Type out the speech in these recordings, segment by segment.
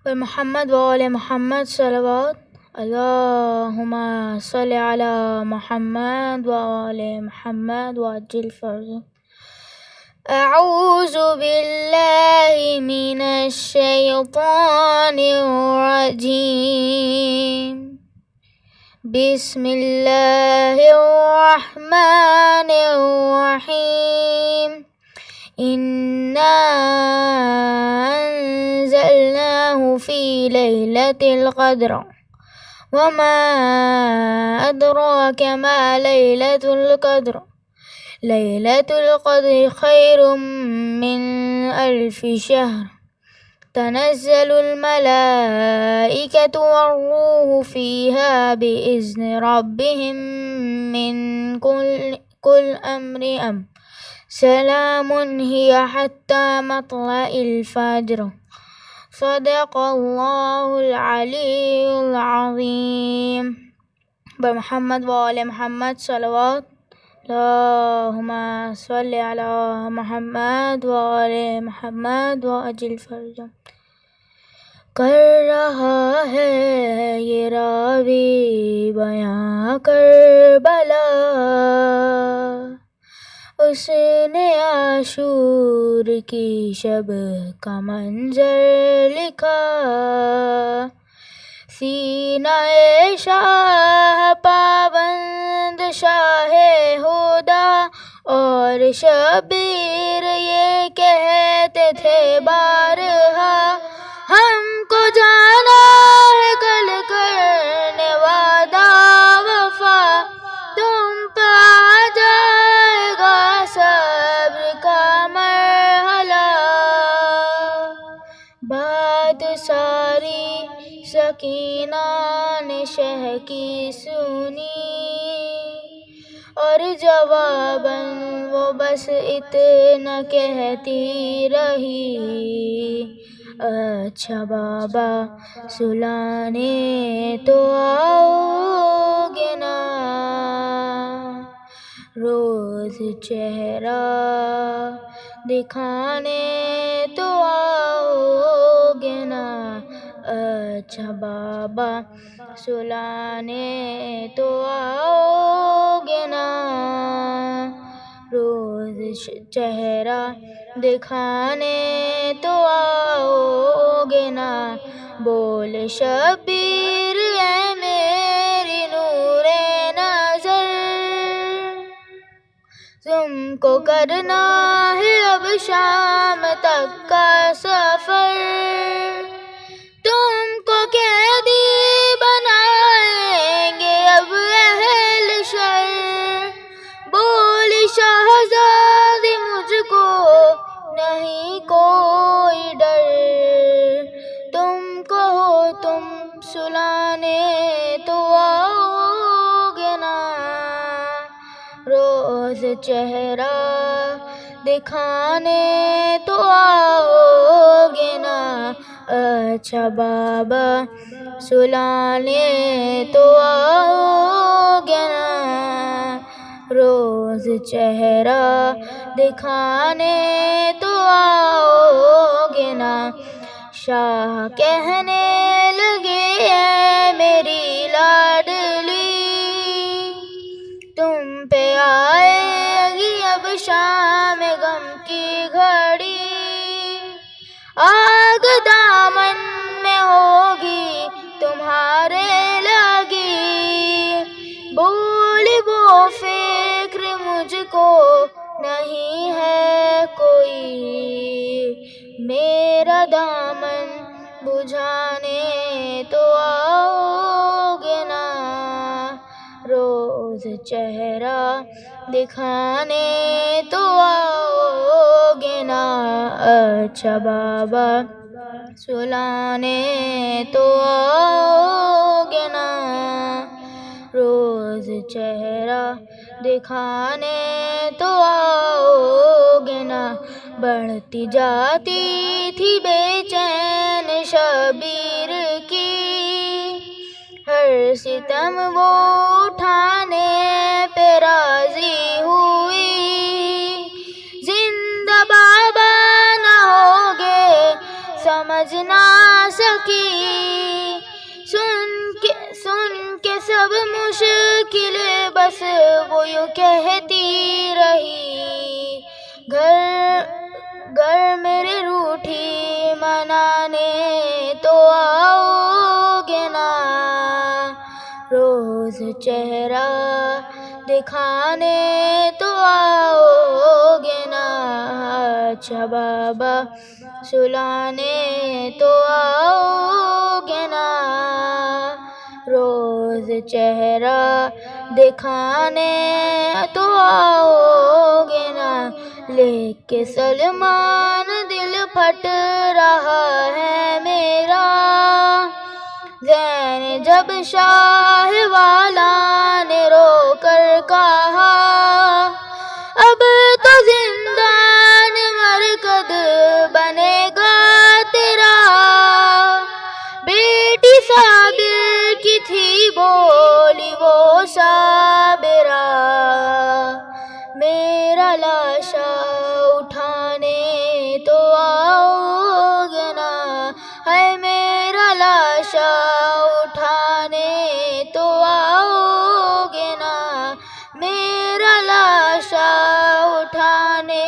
پر محمد وآل محمد صلوات اللہم صل علی محمد وآل محمد وعجل فرجہ. اعوذ باللہ من الشیطان الرجیم. بسم اللہ الرحمن الرحیم. انا انزلناه في ليلة القدر وما أدراك ما ليلة القدر. ليلة القدر خير من 1000 شهر. تنزل الملائكة والروح فيها بإذن ربهم من كل أمر. سلام هي حتى مطلع الفجر. صدق اللہ العلی العظیم. بمحمد وآل محمد صلوات اللہم صل علی محمد وآل محمد وعجل فرجہ. کر رہا ہے یہ راوی بیاں کربلا، اس نے عاشور کی شب کا منظر لکھا. سینہ شاہ پابند شاہ ہدا اور شبیر یہ کہتے تھے بارہا، ہم کو جانا ہے کل کرنے وعدہ وفا، تم پہ آ جائے گا صبر کا مرحلہ. بات ساری سکینہ نے شہ کی سنی اور جواباً وہ بس اتنا کہتی رہی، اچھا بابا سلانے تو آؤ گے نا، روز چہرہ دکھانے تو آؤ گے نا. اچھا بابا سلانے تو آؤ گے نا، روز چہرہ دکھانے تو آؤ گے نا. بول شبیر اے میری نور نظر، تم کو کرنا ہے اب شام تک کا سفر، تم کو قیدی بنائیں گے اب اہل شر. بولی شہزادی مجھ کو نہیں کوئی ڈر، تم کہو تم سلانے تو آؤ گے نا، روز چہرہ دکھانے تو آؤ گے نا. اچھا بابا سلانے تو آؤ گے نا، روز چہرہ دکھانے تو آؤ گے نا. شاہ کہنے لگے اے میری لاڈلی، تم پہ آئے گی اب شام غم کی گھڑی، آگ دامن میں ہوگی تمہارے لگی. بولی وہ فکر مجھ کو نہیں ہے کوئی، میرا دامن بجھانے تو آؤ گے نا، روز چہرہ دکھانے تو آؤ گے نا. اچھا بابا سلانے تو آؤ گے نا، روز چہرہ دکھانے تو آؤ گے نا. بڑھتی جاتی تھی بے چین شبیر کی، ہر ستم وہ اٹھانے پہ راضی ہوئی. زندہ بابا نہ ہوگے سمجھ نہ سکے کی، سن کے سب مشکلیں بس وہ یوں کہتی رہی، گھر میرے روٹھی منانے تو آؤ گے نا، روز چہرہ دکھانے تو آؤ گے نا، اچھا بابا سلانے تو آؤ گے نا، روز چہرہ دکھانے تو آؤ گے نا، لے کے سلمان دل پھٹ رہا ہے میرا، زین جب شاہ والا نے رو کر کہا، اب تو زندان مرکز بنے گا تیرا، بیٹی صابر کی تھی بولی وہ صابرہ، میرا لاشا اٹھانے تو آؤ گے نا، ہے میرا لاشا اٹھانے تو آؤ گے نا، میرا لاشا اٹھانے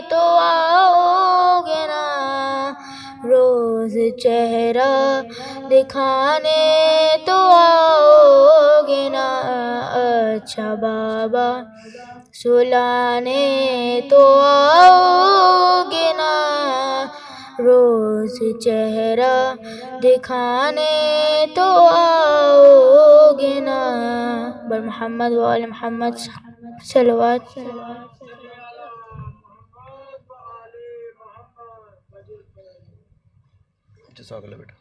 تو آؤ گے نا، روز چہرہ دکھانے تو آؤ گے نا، اچھا بابا سلانے تو آؤ گے نا، روز چہرہ دکھانے تو آؤ گے نا، بر محمد و آل محمد صلوات۔ جزاک اللہ بیٹا۔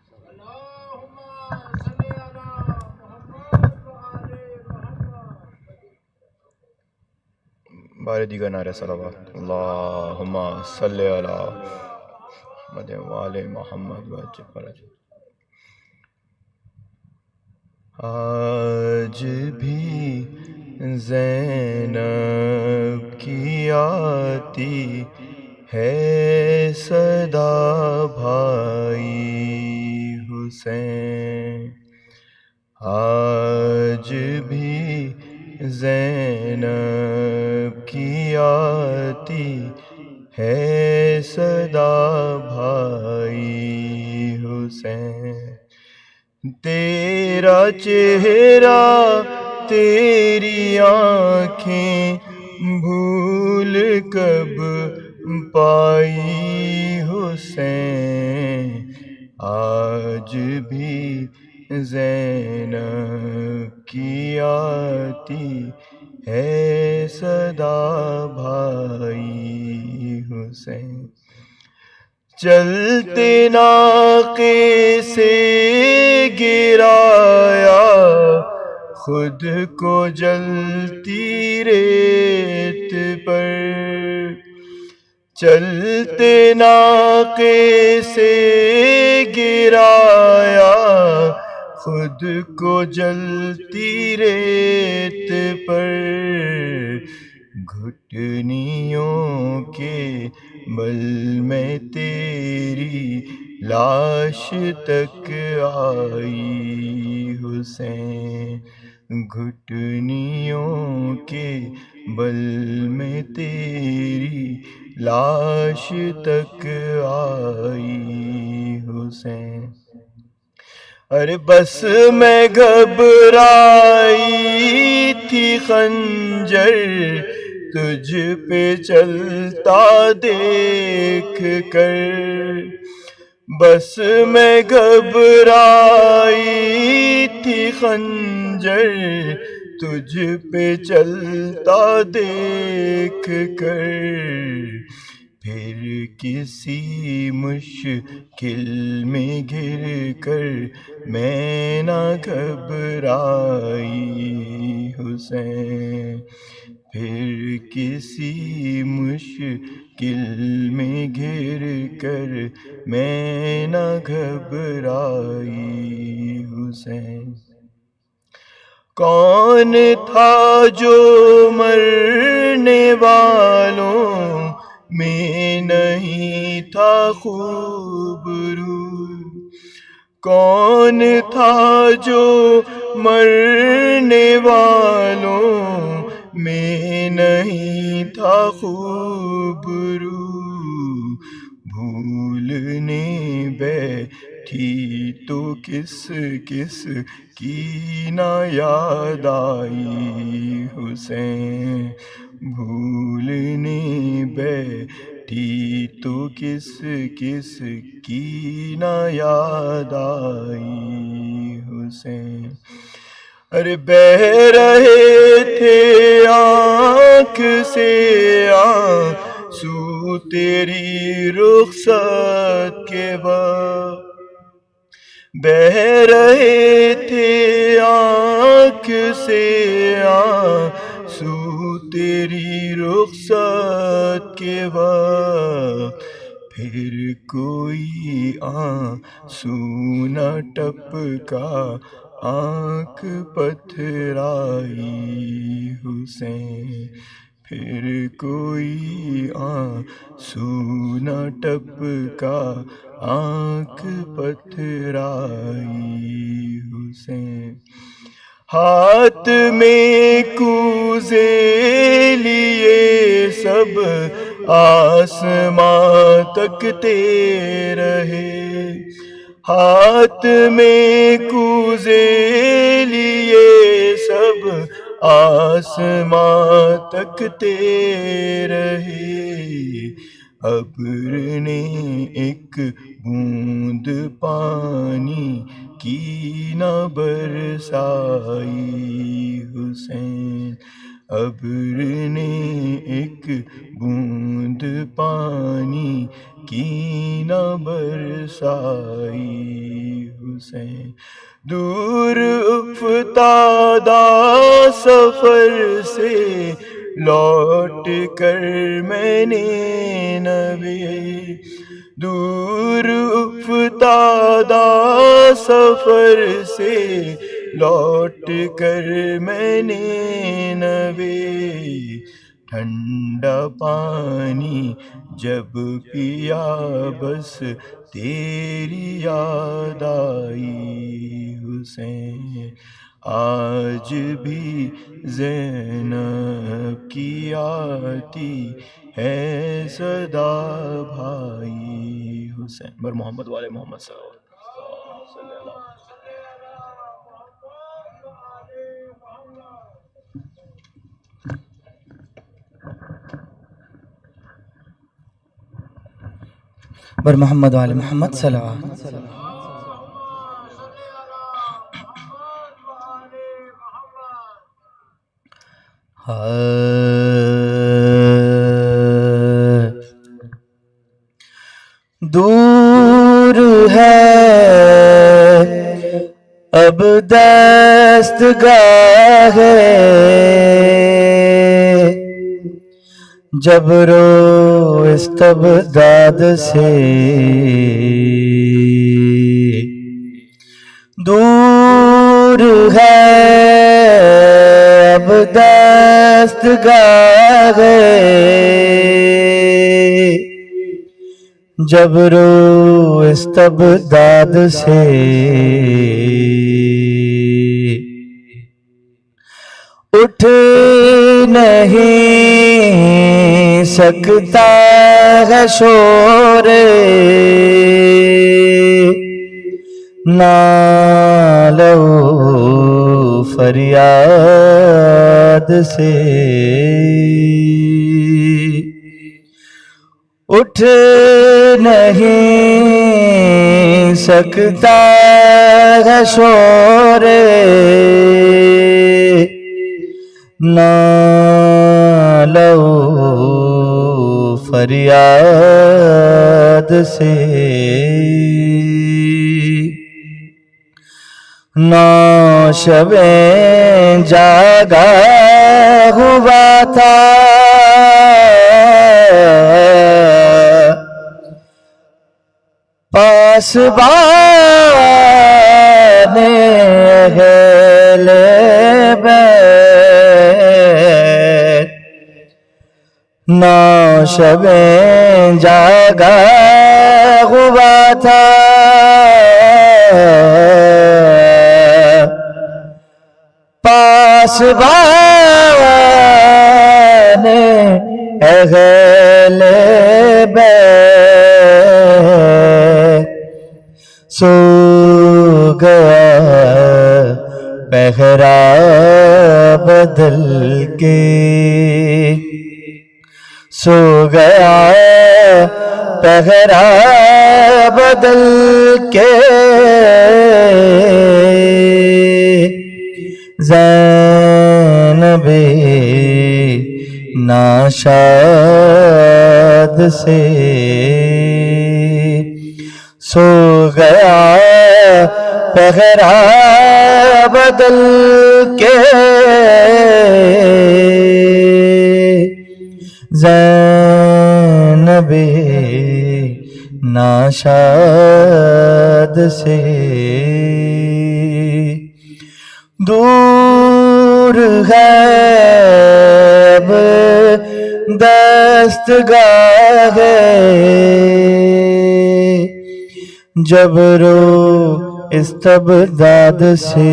بارے دیگر نعرہ صلوات، اللہم صلی علی محمد وآل محمد وعجل فرج۔ آج بھی زینب کی آتی ہے صدا بھائی حسین، آج بھی زینب کی آتی ہے صدا بھائی حسین، تیرا چہرہ تیری آنکھیں بھول کب پائی حسین، آج بھی زینب کی آتی ہے صدا بھائی حسین، چلتے ناقے سے گرایا خود کو جلتی ریت پر، چلتے ناقے سے گرایا خود کو جلتی ریت پر، گھٹنیوں کے بل میں تیری لاش تک آئی حسین، گھٹنیوں کے بل میں تیری لاش تک آئی حسین، ارے بس میں گھبرائی تھی خنجر تجھ پہ چلتا دیکھ کر، بس میں گھبرائی تھی خنجر تجھ پہ چلتا دیکھ کر، پھر کسی مشکل میں گر کر میں نہ گھبرائی حسین، پھر کسی مشکل میں گر کر میں نہ گھبرائی حسین، کون تھا جو مرنے والوں میں نہیں تھا خوبرو، کون تھا جو مرنے والوں میں نہیں تھا خوبرو، بھولنے بیٹھی تو کس کس کی نہ یاد آئی حسین، بھولنے بیٹھی تو کس کس کی نہ یاد آئی حسین۔ ارے بہہ رہے تھے آنکھ سے آنسو تیری رخصت کے وقت، بہہ رہے تھے آنکھ سے آنسو تیری رخصت کے وقت، پھر کوئی آنسو نہ ٹپکا آنکھ پتھرائی حسین، پھر کوئی آنسو نہ ٹپکا آنکھ پتھرائی حسین۔ ہاتھ میں کوزے لیے سب آسماں تکتے رہے، ہاتھ میں کوزے لیے سب آسماں تکتے رہے، ابر نے ایک بوند پانی کی نہ برسائی حسین، ابر نے ایک بوند پانی کی نہ برسائی حسین۔ دور افتادہ سفر سے لوٹ کر میں نے نبی، دور افتادہ سفر سے لوٹ کر میں نے نبی، ٹھنڈا پانی جب پیا بس تیری یاد آئی حسین، آج بھی زینب کی آتی ہے صدا بھائی حسین۔ بر محمد والے محمد صلی اللہ علیہ وسلم۔ بر محمد وآل محمد صلی اللہ علیہ وسلم۔ دور ہے اب دستگاہ جبر و استبداد سے، دور ہے اب دستگاہ جبر و استبداد سے، اٹھ نہیں سکتا ہے شور نالو فریاد سے، اٹھ نہیں سکتا ہے شور نالو فریاد سے، نوشبیں جاگا ہوا تھا پاسبان اہل بیت، نوشبیں جاگا ہوا تھا پاسبان اہل بیت سو گیا پہرا بدل کے، سو گیا پہرا بدل کے، زینب ناشاد سے سو گیا پہرا بدل کے، زینب ناشاد سے دور غیب دستگاہ جبر و استبداد سے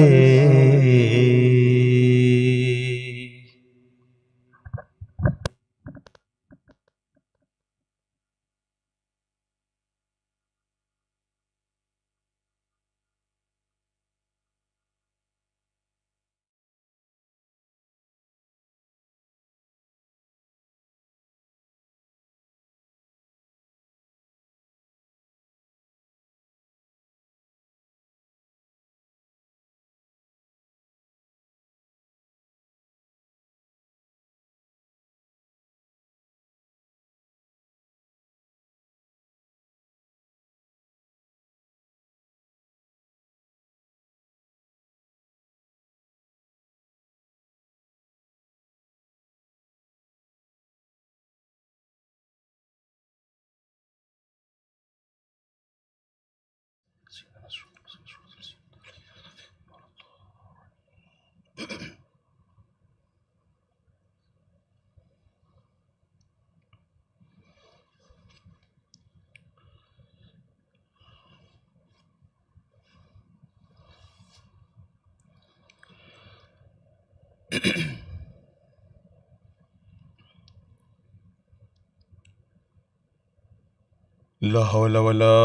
لا حول ولا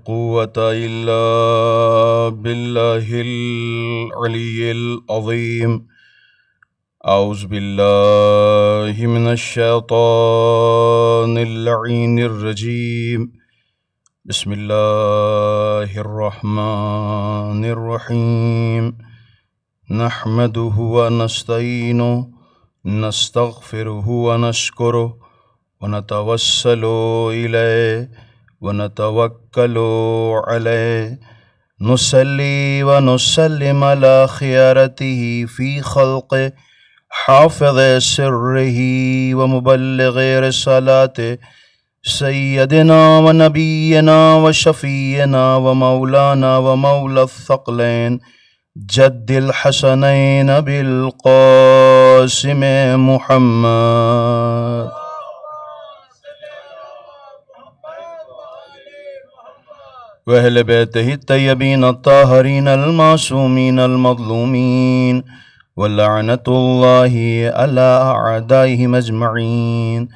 قوة إلا بالله العلي العظيم. أعوذ بالله من الشيطان اللعين الرجيم. بسم الله الرحمن الرحيم. نحمده ونستعينه نستغفره ونشكره ونتوسل إليه ونتوكل عليه نصلي ونسلم على خيارته في خلقه حافظ سره ومبلغ رسالاته سيدنا ونبينا وشفينا ومولانا ومولى الثقلين جد الحسنين بالقاسم محمد وأهل بيته الطيبين الطاهرين المعصومين المظلومين ولعنة الله على أعدائهم أجمعين.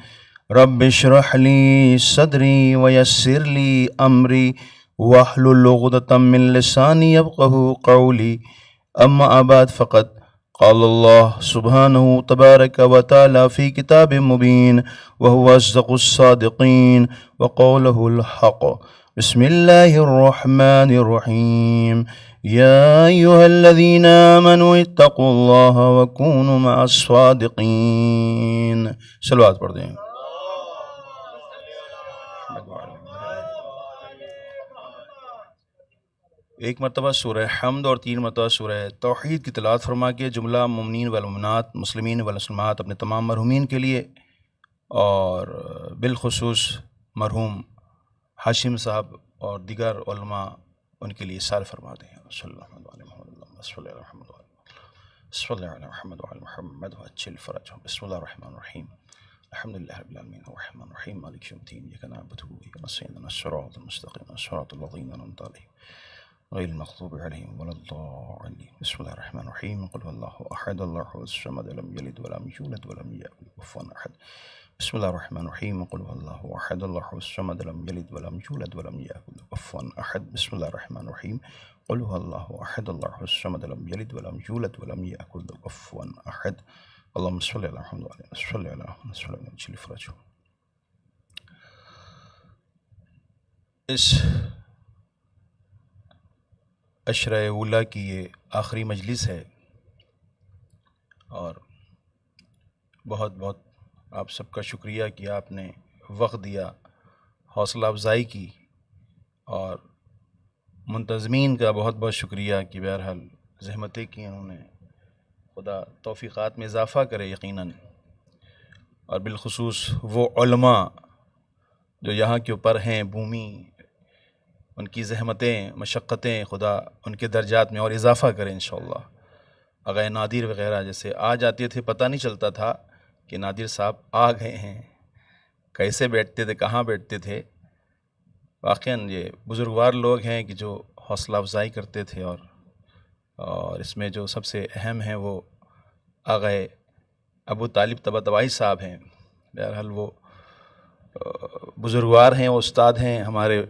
رب اشرح لي صدري ويسر لي أمري واحلل عقدة من لساني يفقهوا قولي. أما بعد فقد قال الله سبحانه تبارك وتعالى في كتاب مبين وهو أصدق الصادقين وقوله الحق. بسم الله الرحمن الرحيم. يا أيها الذين آمنوا اتقوا الله وكونوا مع الصادقين. صلوات پڑھ دیں. ایک مرتبہ سورہ حمد اور 3 مرتبہ سورہ توحید کی تلاوت فرما کے جملہ مومنین والمومنات مسلمین والمسلمات اپنے تمام مرحومین کے لیے اور بالخصوص مرحوم ہاشم صاحب اور دیگر علماء ان کے لیے سال فرما دیں. صلی اللہ علیہ وسلم صلی اللہ علیہ محمد وعجل فرجهم. بسم اللہ الرحمن الرحیم. الحمد لله رب العالمين الرحمن الرحيم مالك يوم الدين إياك نعبد وإياك نستعين اهدنا الصراط المستقيم صراط الذين أنعمت عليهم غير المغضوب عليهم ولا الضالين بسم الله الرحمن الرحيم قل هو الله أحد الله الصمد لم يلد ولم يولد ولم يكن له كفوا أحد بسم الله الرحمن الرحيم قل هو الله أحد الله الصمد لم يلد ولم يولد ولم يكن له كفوا أحد بسم الله الرحمن الرحيم قل هو الله أحد الله الصمد لم يلد ولم يولد ولم يكن له كفوا أحد اللهم صل على محمد وعلى آله صل على محمد صل على محمد فرجه. اس عشرہ اولیٰ کی یہ آخری مجلس ہے اور بہت بہت آپ سب کا شکریہ کہ آپ نے وقت دیا، حوصلہ افزائی کی، اور منتظمین کا بہت بہت شکریہ کہ بہرحال زحمتیں کی انہوں نے. خدا توفیقات میں اضافہ کرے یقیناً، اور بالخصوص وہ علماء جو یہاں کے اوپر ہیں بھومی، ان کی زحمتیں مشقتیں خدا ان کے درجات میں اور اضافہ کرے انشاءاللہ. اگر نادر وغیرہ جیسے آ جاتے تھے پتہ نہیں چلتا تھا کہ نادر صاحب آ گئے ہیں، کیسے بیٹھتے تھے کہاں بیٹھتے تھے. واقعاً یہ بزرگوار لوگ ہیں کہ جو حوصلہ افزائی کرتے تھے، اور اس میں جو سب سے اہم ہیں وہ آغا ابو طالب طباطبائی صاحب ہیں. بہرحال وہ بزرگوار ہیں، وہ استاد ہیں ہمارے.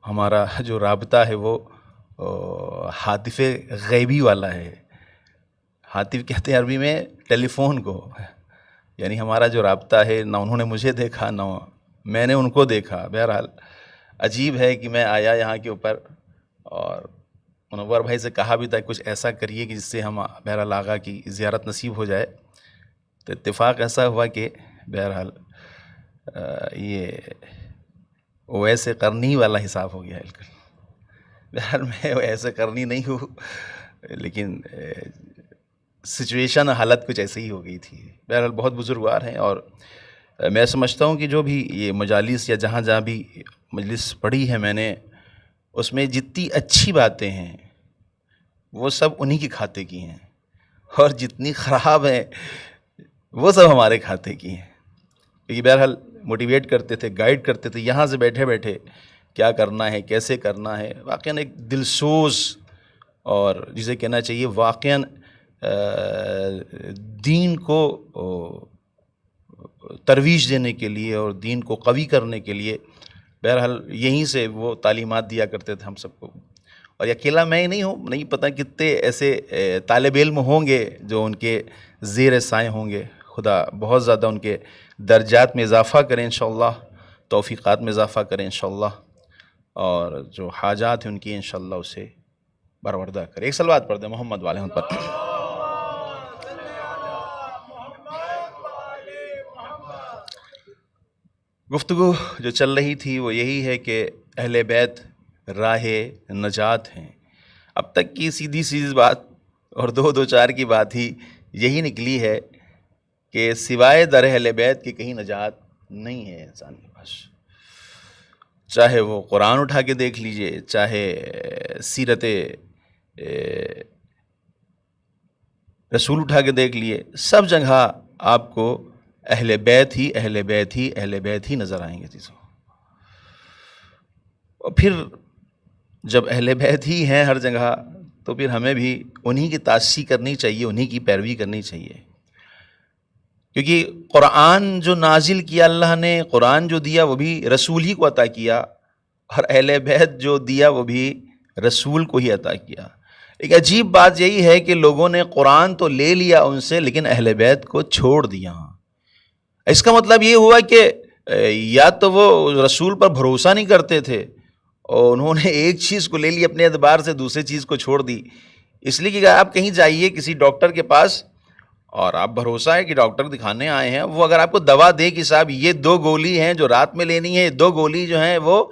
ہمارا جو رابطہ ہے وہ ہاتف غیبی والا ہے. ہاتف کہتے ہیں عربی میں ٹیلی فون کو، یعنی ہمارا جو رابطہ ہے نہ انہوں نے مجھے دیکھا نہ میں نے ان کو دیکھا. بہرحال عجیب ہے کہ میں آیا یہاں کے اوپر اور منور بھائی سے کہا بھی تھا کچھ ایسا کریے کہ جس سے ہم بہرحال آقا کی زیارت نصیب ہو جائے. تو اتفاق ایسا ہوا کہ بہرحال یہ ویسے کرنی والا حساب ہو گیا. بالکل بہرحال میں ایسے کرنی نہیں ہوں، لیکن سچویشن حالت کچھ ایسے ہی ہو گئی تھی. بہرحال بہت بزرگوار ہیں، اور میں سمجھتا ہوں کہ جو بھی یہ مجالس یا جہاں جہاں بھی مجلس پڑھی ہے میں نے، اس میں جتنی اچھی باتیں ہیں وہ سب انہی کے کھاتے کی ہیں، اور جتنی خراب ہیں وہ سب ہمارے کھاتے کی ہیں. کیونکہ بہرحال موٹیویٹ کرتے تھے، گائیڈ کرتے تھے یہاں سے بیٹھے بیٹھے کیا کرنا ہے کیسے کرنا ہے. واقعاً ایک دلسوز، اور جسے کہنا چاہیے واقعاً دین کو ترویج دینے کے لیے اور دین کو قوی کرنے کے لیے بہرحال یہیں سے وہ تعلیمات دیا کرتے تھے ہم سب کو. اور اکیلا میں ہی نہیں ہوں، نہیں پتہ کتنے ایسے طالب علم ہوں گے جو ان کے زیر سائے ہوں گے. خدا بہت زیادہ ان کے درجات میں اضافہ کریں انشاءاللہ، توفیقات میں اضافہ کریں انشاءاللہ، اور جو حاجات ہیں ان کی انشاءاللہ اسے برآوردہ کرے. ایک صلوات پڑھ دیں محمد والے پر. گفتگو جو چل رہی تھی وہ یہی ہے کہ اہل بیت راہ نجات ہیں. اب تک کی سیدھی سیدھی بات اور دو چار کی بات ہی یہی نکلی ہے کہ سوائے در اہل بیت کی کہیں نجات نہیں ہے انسان کے پاس. چاہے وہ قرآن اٹھا کے دیکھ لیجئے، چاہے سیرت رسول اٹھا کے دیکھ لیے، سب جگہ آپ کو اہل بیت ہی اہل بیت ہی اہل بیت ہی نظر آئیں گے چیزوں. اور پھر جب اہل بیت ہی ہیں ہر جگہ تو پھر ہمیں بھی انہی کی تاسیس کرنی چاہیے، انہی کی پیروی کرنی چاہیے. کیونکہ قرآن جو نازل کیا اللہ نے، قرآن جو دیا وہ بھی رسول ہی کو عطا کیا، اور اہل بیت جو دیا وہ بھی رسول کو ہی عطا کیا. ایک عجیب بات یہی ہے کہ لوگوں نے قرآن تو لے لیا ان سے، لیکن اہل بیت کو چھوڑ دیا. اس کا مطلب یہ ہوا کہ یا تو وہ رسول پر بھروسہ نہیں کرتے تھے اور انہوں نے ایک چیز کو لے لی اپنے اعتبار سے، دوسری چیز کو چھوڑ دی. اس لیے کہ آپ کہیں جائیے کسی ڈاکٹر کے پاس اور آپ بھروسہ ہے کہ ڈاکٹر دکھانے آئے ہیں، وہ اگر آپ کو دوا دے کہ صاحب یہ 2 گولی ہیں جو رات میں لینی ہے، 2 گولی جو ہیں وہ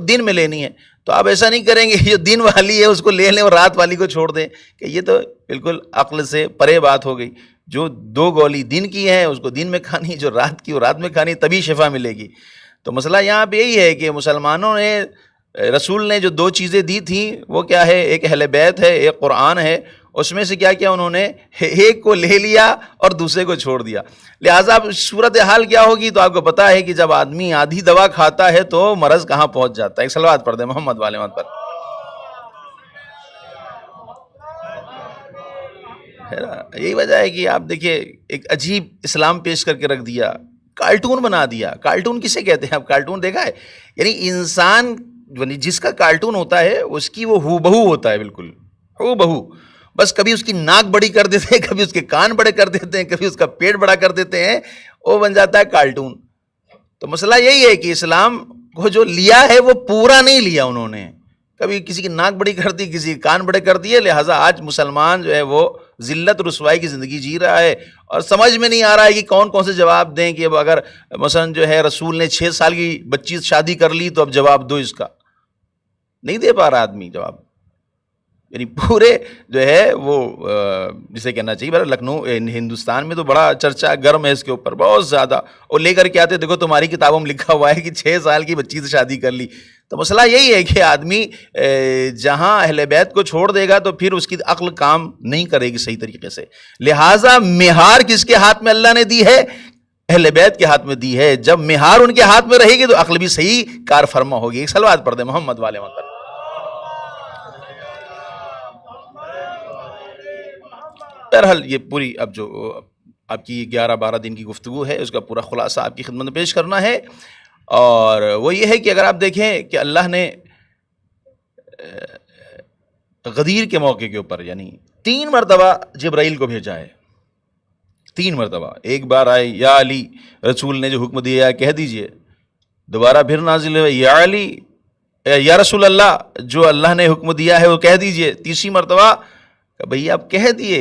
دن میں لینی ہے، تو آپ ایسا نہیں کریں گے جو دن والی ہے اس کو لے لیں اور رات والی کو چھوڑ دیں، کہ یہ تو بالکل عقل سے پرے بات ہو گئی. جو 2 گولی دن کی ہیں اس کو دن میں کھانی، جو رات کی وہ رات میں کھانی، تبھی شفا ملے گی. تو مسئلہ یہاں پہ یہی ہے کہ مسلمانوں نے، رسول نے جو 2 چیزیں دی تھیں وہ کیا ہے؟ ایک اہل بیت ہے، ایک قرآن ہے، اس میں سے کیا کیا انہوں نے؟ ایک کو لے لیا اور دوسرے کو چھوڑ دیا. لہٰذا اب صورتحال کیا ہوگی تو آپ کو پتا ہے کہ جب آدمی آدھی دوا کھاتا ہے تو مرض کہاں پہنچ جاتا ہے. ایک صلوات پڑھ دیں محمد والے محمد پر. یہی وجہ ہے کہ آپ دیکھیے ایک عجیب اسلام پیش کر کے رکھ دیا, کارٹون بنا دیا. کارٹون کسے کہتے ہیں؟ آپ کارٹون دیکھا ہے؟ یعنی انسان جس کا کارٹون ہوتا ہے اس کی وہ ہو بہو ہوتا ہے, بالکل ہو بہو. بس کبھی اس کی ناک بڑی کر دیتے ہیں, کبھی اس کے کان بڑے کر دیتے ہیں, کبھی اس کا پیٹ بڑا کر دیتے ہیں, وہ بن جاتا ہے کارٹون. تو مسئلہ یہی ہے کہ اسلام کو جو لیا ہے وہ پورا نہیں لیا انہوں نے. کبھی کسی کی ناک بڑی کر دی, کسی کے کان بڑے کر دیے. لہٰذا آج مسلمان جو ہے وہ ذلت رسوائی کی زندگی جی رہا ہے اور سمجھ میں نہیں آ رہا ہے کہ کون کون سے جواب دیں. کہ اب اگر مثلا جو ہے رسول نے 6 سال کی بچی سے شادی کر لی تو اب جواب دو, اس کا نہیں دے پا رہا آدمی جواب. یعنی پورے جو ہے وہ جسے کہنا چاہیے لکھنؤ ہندوستان میں تو بڑا چرچا گرم ہے اس کے اوپر بہت زیادہ. اور لے کر کے آتے دیکھو تمہاری کتابوں میں لکھا ہوا ہے کہ 6 سال کی بچی سے شادی کر لی. تو مسئلہ یہی ہے کہ آدمی جہاں اہل بیت کو چھوڑ دے گا تو پھر اس کی عقل کام نہیں کرے گی صحیح طریقے سے. لہٰذا مہار کس کے ہاتھ میں اللہ نے دی ہے؟ اہل بیت کے ہاتھ میں دی ہے. جب مہار ان کے ہاتھ میں رہے گی تو عقل بھی صحیح کار فرما ہوگی. ایک صلوات پڑھ دیں محمد والے محمد. بہرحال یہ پوری اب جو آپ کی 11-12 دن کی گفتگو ہے اس کا پورا خلاصہ آپ کی خدمت میں پیش کرنا ہے. اور وہ یہ ہے کہ اگر آپ دیکھیں کہ اللہ نے غدیر کے موقع کے اوپر یعنی 3 مرتبہ جبرائیل کو بھیجا ہے. 3 مرتبہ. ایک بار آئے یا علی, رسول نے جو حکم دیا کہہ دیجئے. دوبارہ پھر نازل ہوئے یا علی یا رسول اللہ, جو اللہ نے حکم دیا ہے وہ کہہ دیجئے. تیسری مرتبہ کہ بھئی آپ کہہ دیے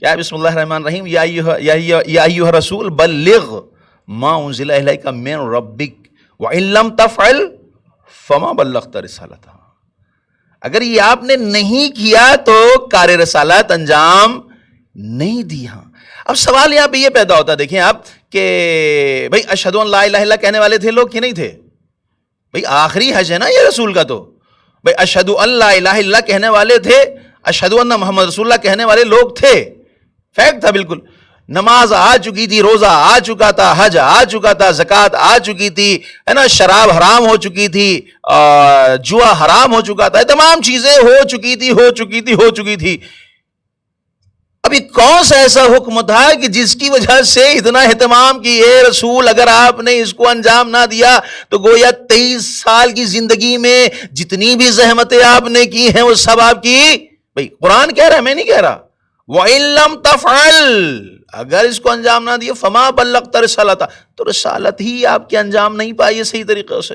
کیا؟ بسم اللہ الرحمن الرحیم. یا ایھا رسول بلغ ما انزل الیک من ربک وان لم تفعل فما بلغت رسالتہ. اگر یہ آپ نے نہیں کیا تو کار رسالت انجام نہیں دیا. اب سوال یہاں پہ یہ پیدا ہوتا ہے, دیکھیں آپ کہ بھئی اشہد ان لا الہ الا اللہ کہنے والے تھے لوگ کہ نہیں تھے؟ بھئی آخری حج ہے نا یہ رسول کا, تو بھئی اشہد ان لا الہ الا اللہ کہنے والے تھے, اشہد ان محمد رسول اللہ کہنے والے لوگ تھے. فیکٹ تھا بالکل. نماز آ چکی تھی, روزہ آ چکا تھا, حج آ چکا تھا, زکوٰۃ آ چکی تھی, ہے نا, شراب حرام ہو چکی تھی, جوا حرام ہو چکا تھا, تمام چیزیں ہو چکی تھی. ابھی کون سا ایسا حکم تھا کہ جس کی وجہ سے اتنا اہتمام کہ اے رسول اگر آپ نے اس کو انجام نہ دیا تو گویا 23 سال کی زندگی میں جتنی بھی زحمتیں آپ نے کی ہیں وہ سب آپ کی. بھئی قرآن کہہ رہا ہے, میں نہیں کہہ رہا. وَإِن لَمْ تَفْعَلْ, اگر اس کو انجام نہ دیا, فما بلغت رسالتہ, تو رسالت ہی آپ کے انجام نہیں پائی صحیح طریقے سے,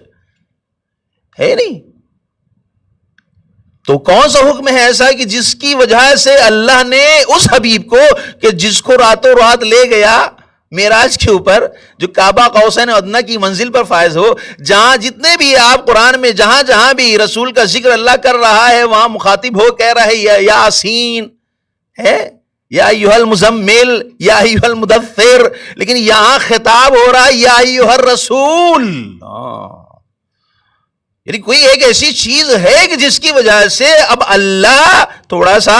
ہے نہیں. تو کون سا حکم ہے ایسا کہ جس کی وجہ سے اللہ نے اس حبیب کو کہ جس کو راتوں رات لے گیا معراج کے اوپر, جو کعبہ قوسین ادنیٰ کی منزل پر فائز ہو, جہاں جتنے بھی آپ قرآن میں جہاں جہاں بھی رسول کا ذکر اللہ کر رہا ہے وہاں مخاطب ہو کہہ رہا ہے یا یاسین ہے, یا ایھا المزمل, یا ایھا المدثر, لیکن یہاں خطاب ہو رہا ہے یا ایھا الرسول. یعنی کوئی ایک ایسی چیز ہے کہ جس کی وجہ سے اب اللہ تھوڑا سا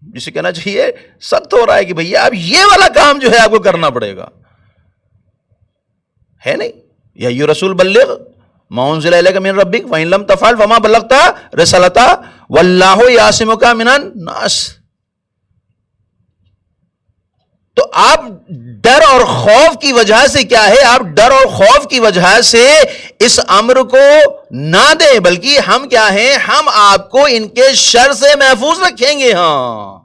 جسے کہنا چاہیے سخت ہو رہا ہے کہ بھیا اب یہ والا کام جو ہے آپ کو کرنا پڑے گا, ہے نہیں. یا ایھا رسول بلغ ما انزل الیک من ربک وان لم تفعل فما بلغت رسالتہ واللہ یعصمک من الناس. تو آپ ڈر اور خوف کی وجہ سے کیا ہے, آپ ڈر اور خوف کی وجہ سے اس امر کو نہ دیں, بلکہ ہم کیا ہیں, ہم آپ کو ان کے شر سے محفوظ رکھیں گے. ہاں,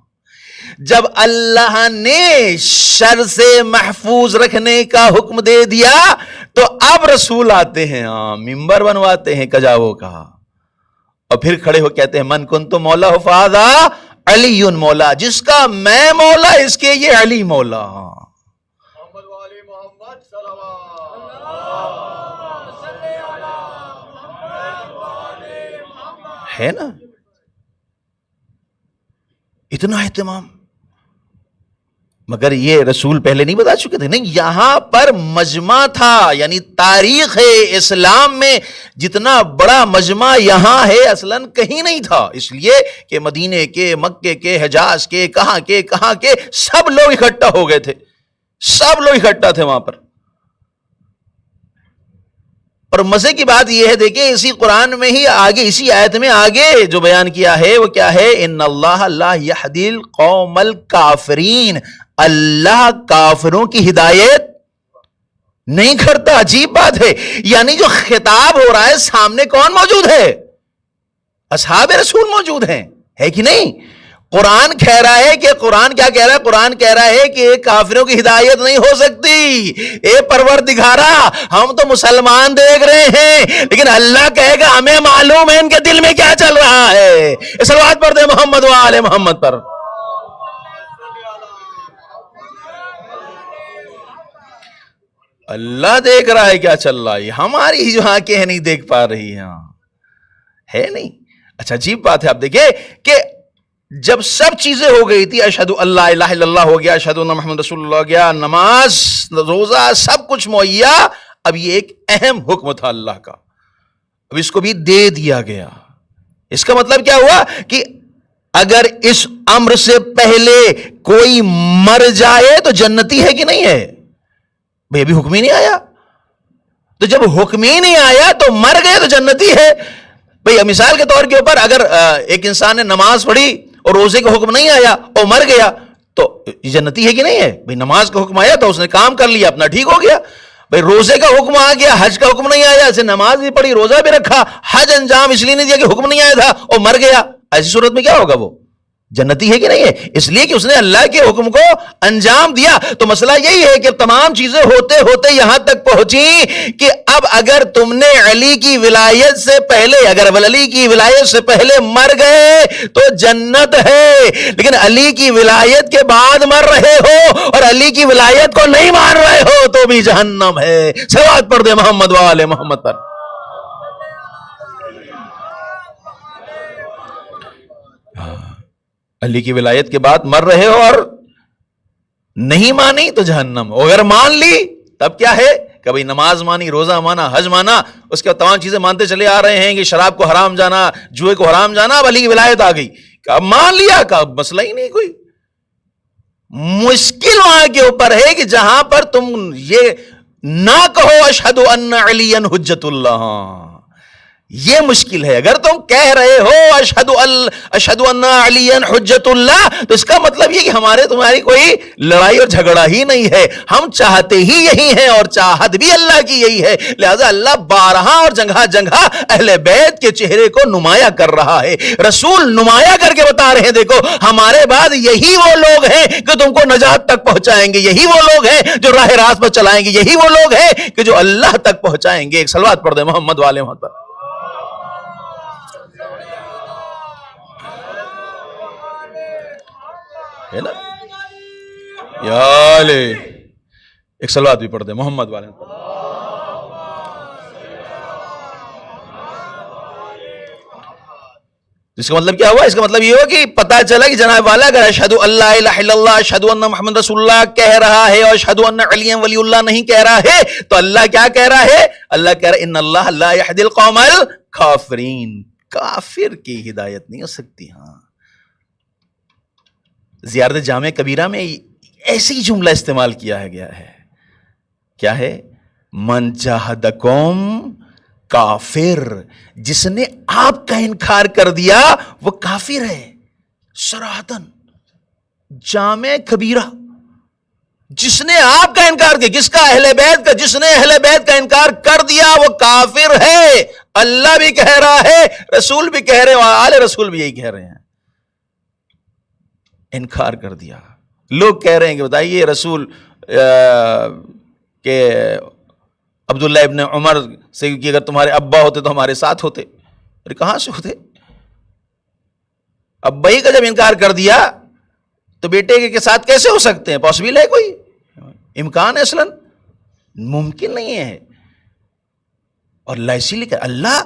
جب اللہ نے شر سے محفوظ رکھنے کا حکم دے دیا تو اب رسول آتے ہیں, ممبر بنواتے ہیں کجاووں کا, اور پھر کھڑے ہو کہتے ہیں من کنت مولا فہذا علی مولا, جس کا میں مولا اس کے یہ علی مولا. ہے نا اتنا اہتمام. مگر یہ رسول پہلے نہیں بتا چکے تھے؟ نہیں، یہاں پر مجمع تھا، یعنی تاریخ اسلام میں جتنا بڑا مجمع یہاں ہے اصلاً کہیں نہیں تھا، اس لیے کہ مدینے کے، مکے کے، حجاز کے، کہاں کے سب لوگ اکٹھا ہو گئے تھے، سب لوگ اکٹھا تھے وہاں پر۔ اور مزے کی بات یہ ہے، دیکھیں اسی قرآن میں ہی آگے، اسی آیت میں آگے جو بیان کیا ہے وہ کیا ہے؟ ان اللہ لا یہدی القوم الکافرین، اللہ کافروں کی ہدایت نہیں کرتا۔ عجیب بات ہے، یعنی جو خطاب ہو رہا ہے سامنے کون موجود ہے؟ اصحاب رسول موجود ہیں، ہے کہ نہیں؟ قرآن کہہ رہا ہے کہ قرآن کیا کہہ رہا ہے؟ قرآن کہہ رہا ہے کہ کافروں کی ہدایت نہیں ہو سکتی۔ اے پروردگارا، ہم تو مسلمان دیکھ رہے ہیں، لیکن اللہ کہے گا ہمیں معلوم ہے ان کے دل میں کیا چل رہا ہے۔ صلوات پڑھ دے محمد و آل محمد پر۔ اللہ دیکھ رہا ہے کیا چل رہا ہے، ہماری جو آنکھیں نہیں دیکھ پا رہی ہیں، ہے نہیں؟ اچھا عجیب بات ہے، آپ دیکھیں کہ جب سب چیزیں ہو گئی تھی، اشہدو اللہ الہ الا اللہ ہو گیا، اشہدو ان محمد رسول اللہ ہو گیا، نماز، روزہ، سب کچھ مہیا، اب یہ ایک اہم حکم تھا اللہ کا، اب اس کو بھی دے دیا گیا۔ اس کا مطلب کیا ہوا کہ اگر اس امر سے پہلے کوئی مر جائے تو جنتی ہے کہ نہیں ہے؟ بھئی ابھی حکم ہی نہیں آیا، تو جب حکم ہی نہیں آیا تو مر گئے تو جنتی ہے۔ بھئی مثال کے طور کے اوپر اگر ایک انسان نے نماز پڑھی اور روزے کا حکم نہیں آیا اور مر گیا تو یہ جنتی ہے کہ نہیں ہے؟ بھئی نماز کا حکم آیا تو اس نے کام کر لیا، اپنا ٹھیک ہو گیا۔ بھئی روزے کا حکم آ گیا، حج کا حکم نہیں آیا، اسے نماز بھی پڑھی، روزہ بھی رکھا، حج انجام اس لیے نہیں دیا کہ حکم نہیں آیا تھا اور مر گیا، ایسی صورت میں کیا ہوگا؟ وہ جنتی ہے کہ نہیں ہے؟ اس لیے کہ اس نے اللہ کے حکم کو انجام دیا۔ تو مسئلہ یہی ہے کہ تمام چیزیں ہوتے ہوتے یہاں تک پہنچی کہ اب اگر تم نے علی کی ولایت سے پہلے، اگر علی کی ولایت سے پہلے مر گئے تو جنت ہے، لیکن علی کی ولایت کے بعد مر رہے ہو اور علی کی ولایت کو نہیں مان رہے ہو تو بھی جہنم ہے۔ صلوات پڑھ دے محمد و آل محمد پر۔ علی کی ولایت کے بعد مر رہے ہو اور نہیں مانی تو جہنم، اگر مان لی تب کیا ہے؟ کبھی نماز مانی، روزہ مانا، حج مانا، اس کے تمام چیزیں مانتے چلے آ رہے ہیں کہ شراب کو حرام جانا، جوئے کو حرام جانا، اب علی کی ولایت آ گئی، اب مان لیا، کا مسئلہ ہی نہیں کوئی۔ مشکل وہاں کے اوپر ہے کہ جہاں پر تم یہ نہ کہو اشہد ان علی حجت اللہ، یہ مشکل ہے۔ اگر تم کہہ رہے ہو اشہد ان علی حجت اللہ تو اس کا مطلب یہ کہ ہمارے تمہاری کوئی لڑائی اور جھگڑا ہی نہیں ہے، ہم چاہتے ہی یہی ہیں اور چاہت بھی اللہ کی یہی ہے، لہذا اللہ بارہا اور جگہ جگہ اہل بیت کے چہرے کو نمایاں کر رہا ہے، رسول نمایاں کر کے بتا رہے ہیں دیکھو ہمارے بعد یہی وہ لوگ ہیں کہ تم کو نجات تک پہنچائیں گے، یہی وہ لوگ ہیں جو راہ راست پر چلائیں گے، یہی وہ لوگ ہیں کہ جو اللہ تک پہنچائیں گے۔ ایک صلوات پڑھ دے محمد والے محمد پر۔ ہے نا؟ یا لے ایک صلوات بھی پڑھ دے محمد والے پر۔ اس کا مطلب کیا ہوا؟ اس کا مطلب یہ ہوا کہ پتہ چلا کہ جناب والا اگر اشہد اللہ الہ الا اللہ، اشہد ان محمد رسول اللہ کہہ رہا ہے اور اشہد ان علی ولی اللہ نہیں کہہ رہا ہے تو اللہ کیا کہہ رہا ہے؟ اللہ کہہ رہا ہے ان اللہ لا یہدی القوم الکافرین، کافر کی ہدایت نہیں ہو سکتی۔ ہاں زیارت جامع کبیرہ میں ایسی جملہ استعمال کیا گیا ہے، کیا ہے؟ من جاہدکم کافر، جس نے آپ کا انکار کر دیا وہ کافر ہے۔ صراحتاً جامع کبیرہ، جس نے آپ کا انکار کیا، کس کا؟ اہل بیت کا، جس نے اہل بیت کا انکار کر دیا وہ کافر ہے۔ اللہ بھی کہہ رہا ہے، رسول بھی کہہ رہے ہیں، اور آل رسول بھی یہی کہہ رہے ہیں، انکار کر دیا۔ لوگ کہہ رہے ہیں کہ بتائیے رسول کہ عبداللہ ابن عمر سے کہ اگر تمہارے ابا ہوتے تو ہمارے ساتھ ہوتے، ارے کہاں سے ہوتے؟ ابائی کا جب انکار کر دیا تو بیٹے کے ساتھ کیسے ہو سکتے ہیں؟ پاسبل ہے کوئی امکان ہے؟ اصلاً ممکن نہیں ہے۔ اور اللہ اسی لیے کہ اللہ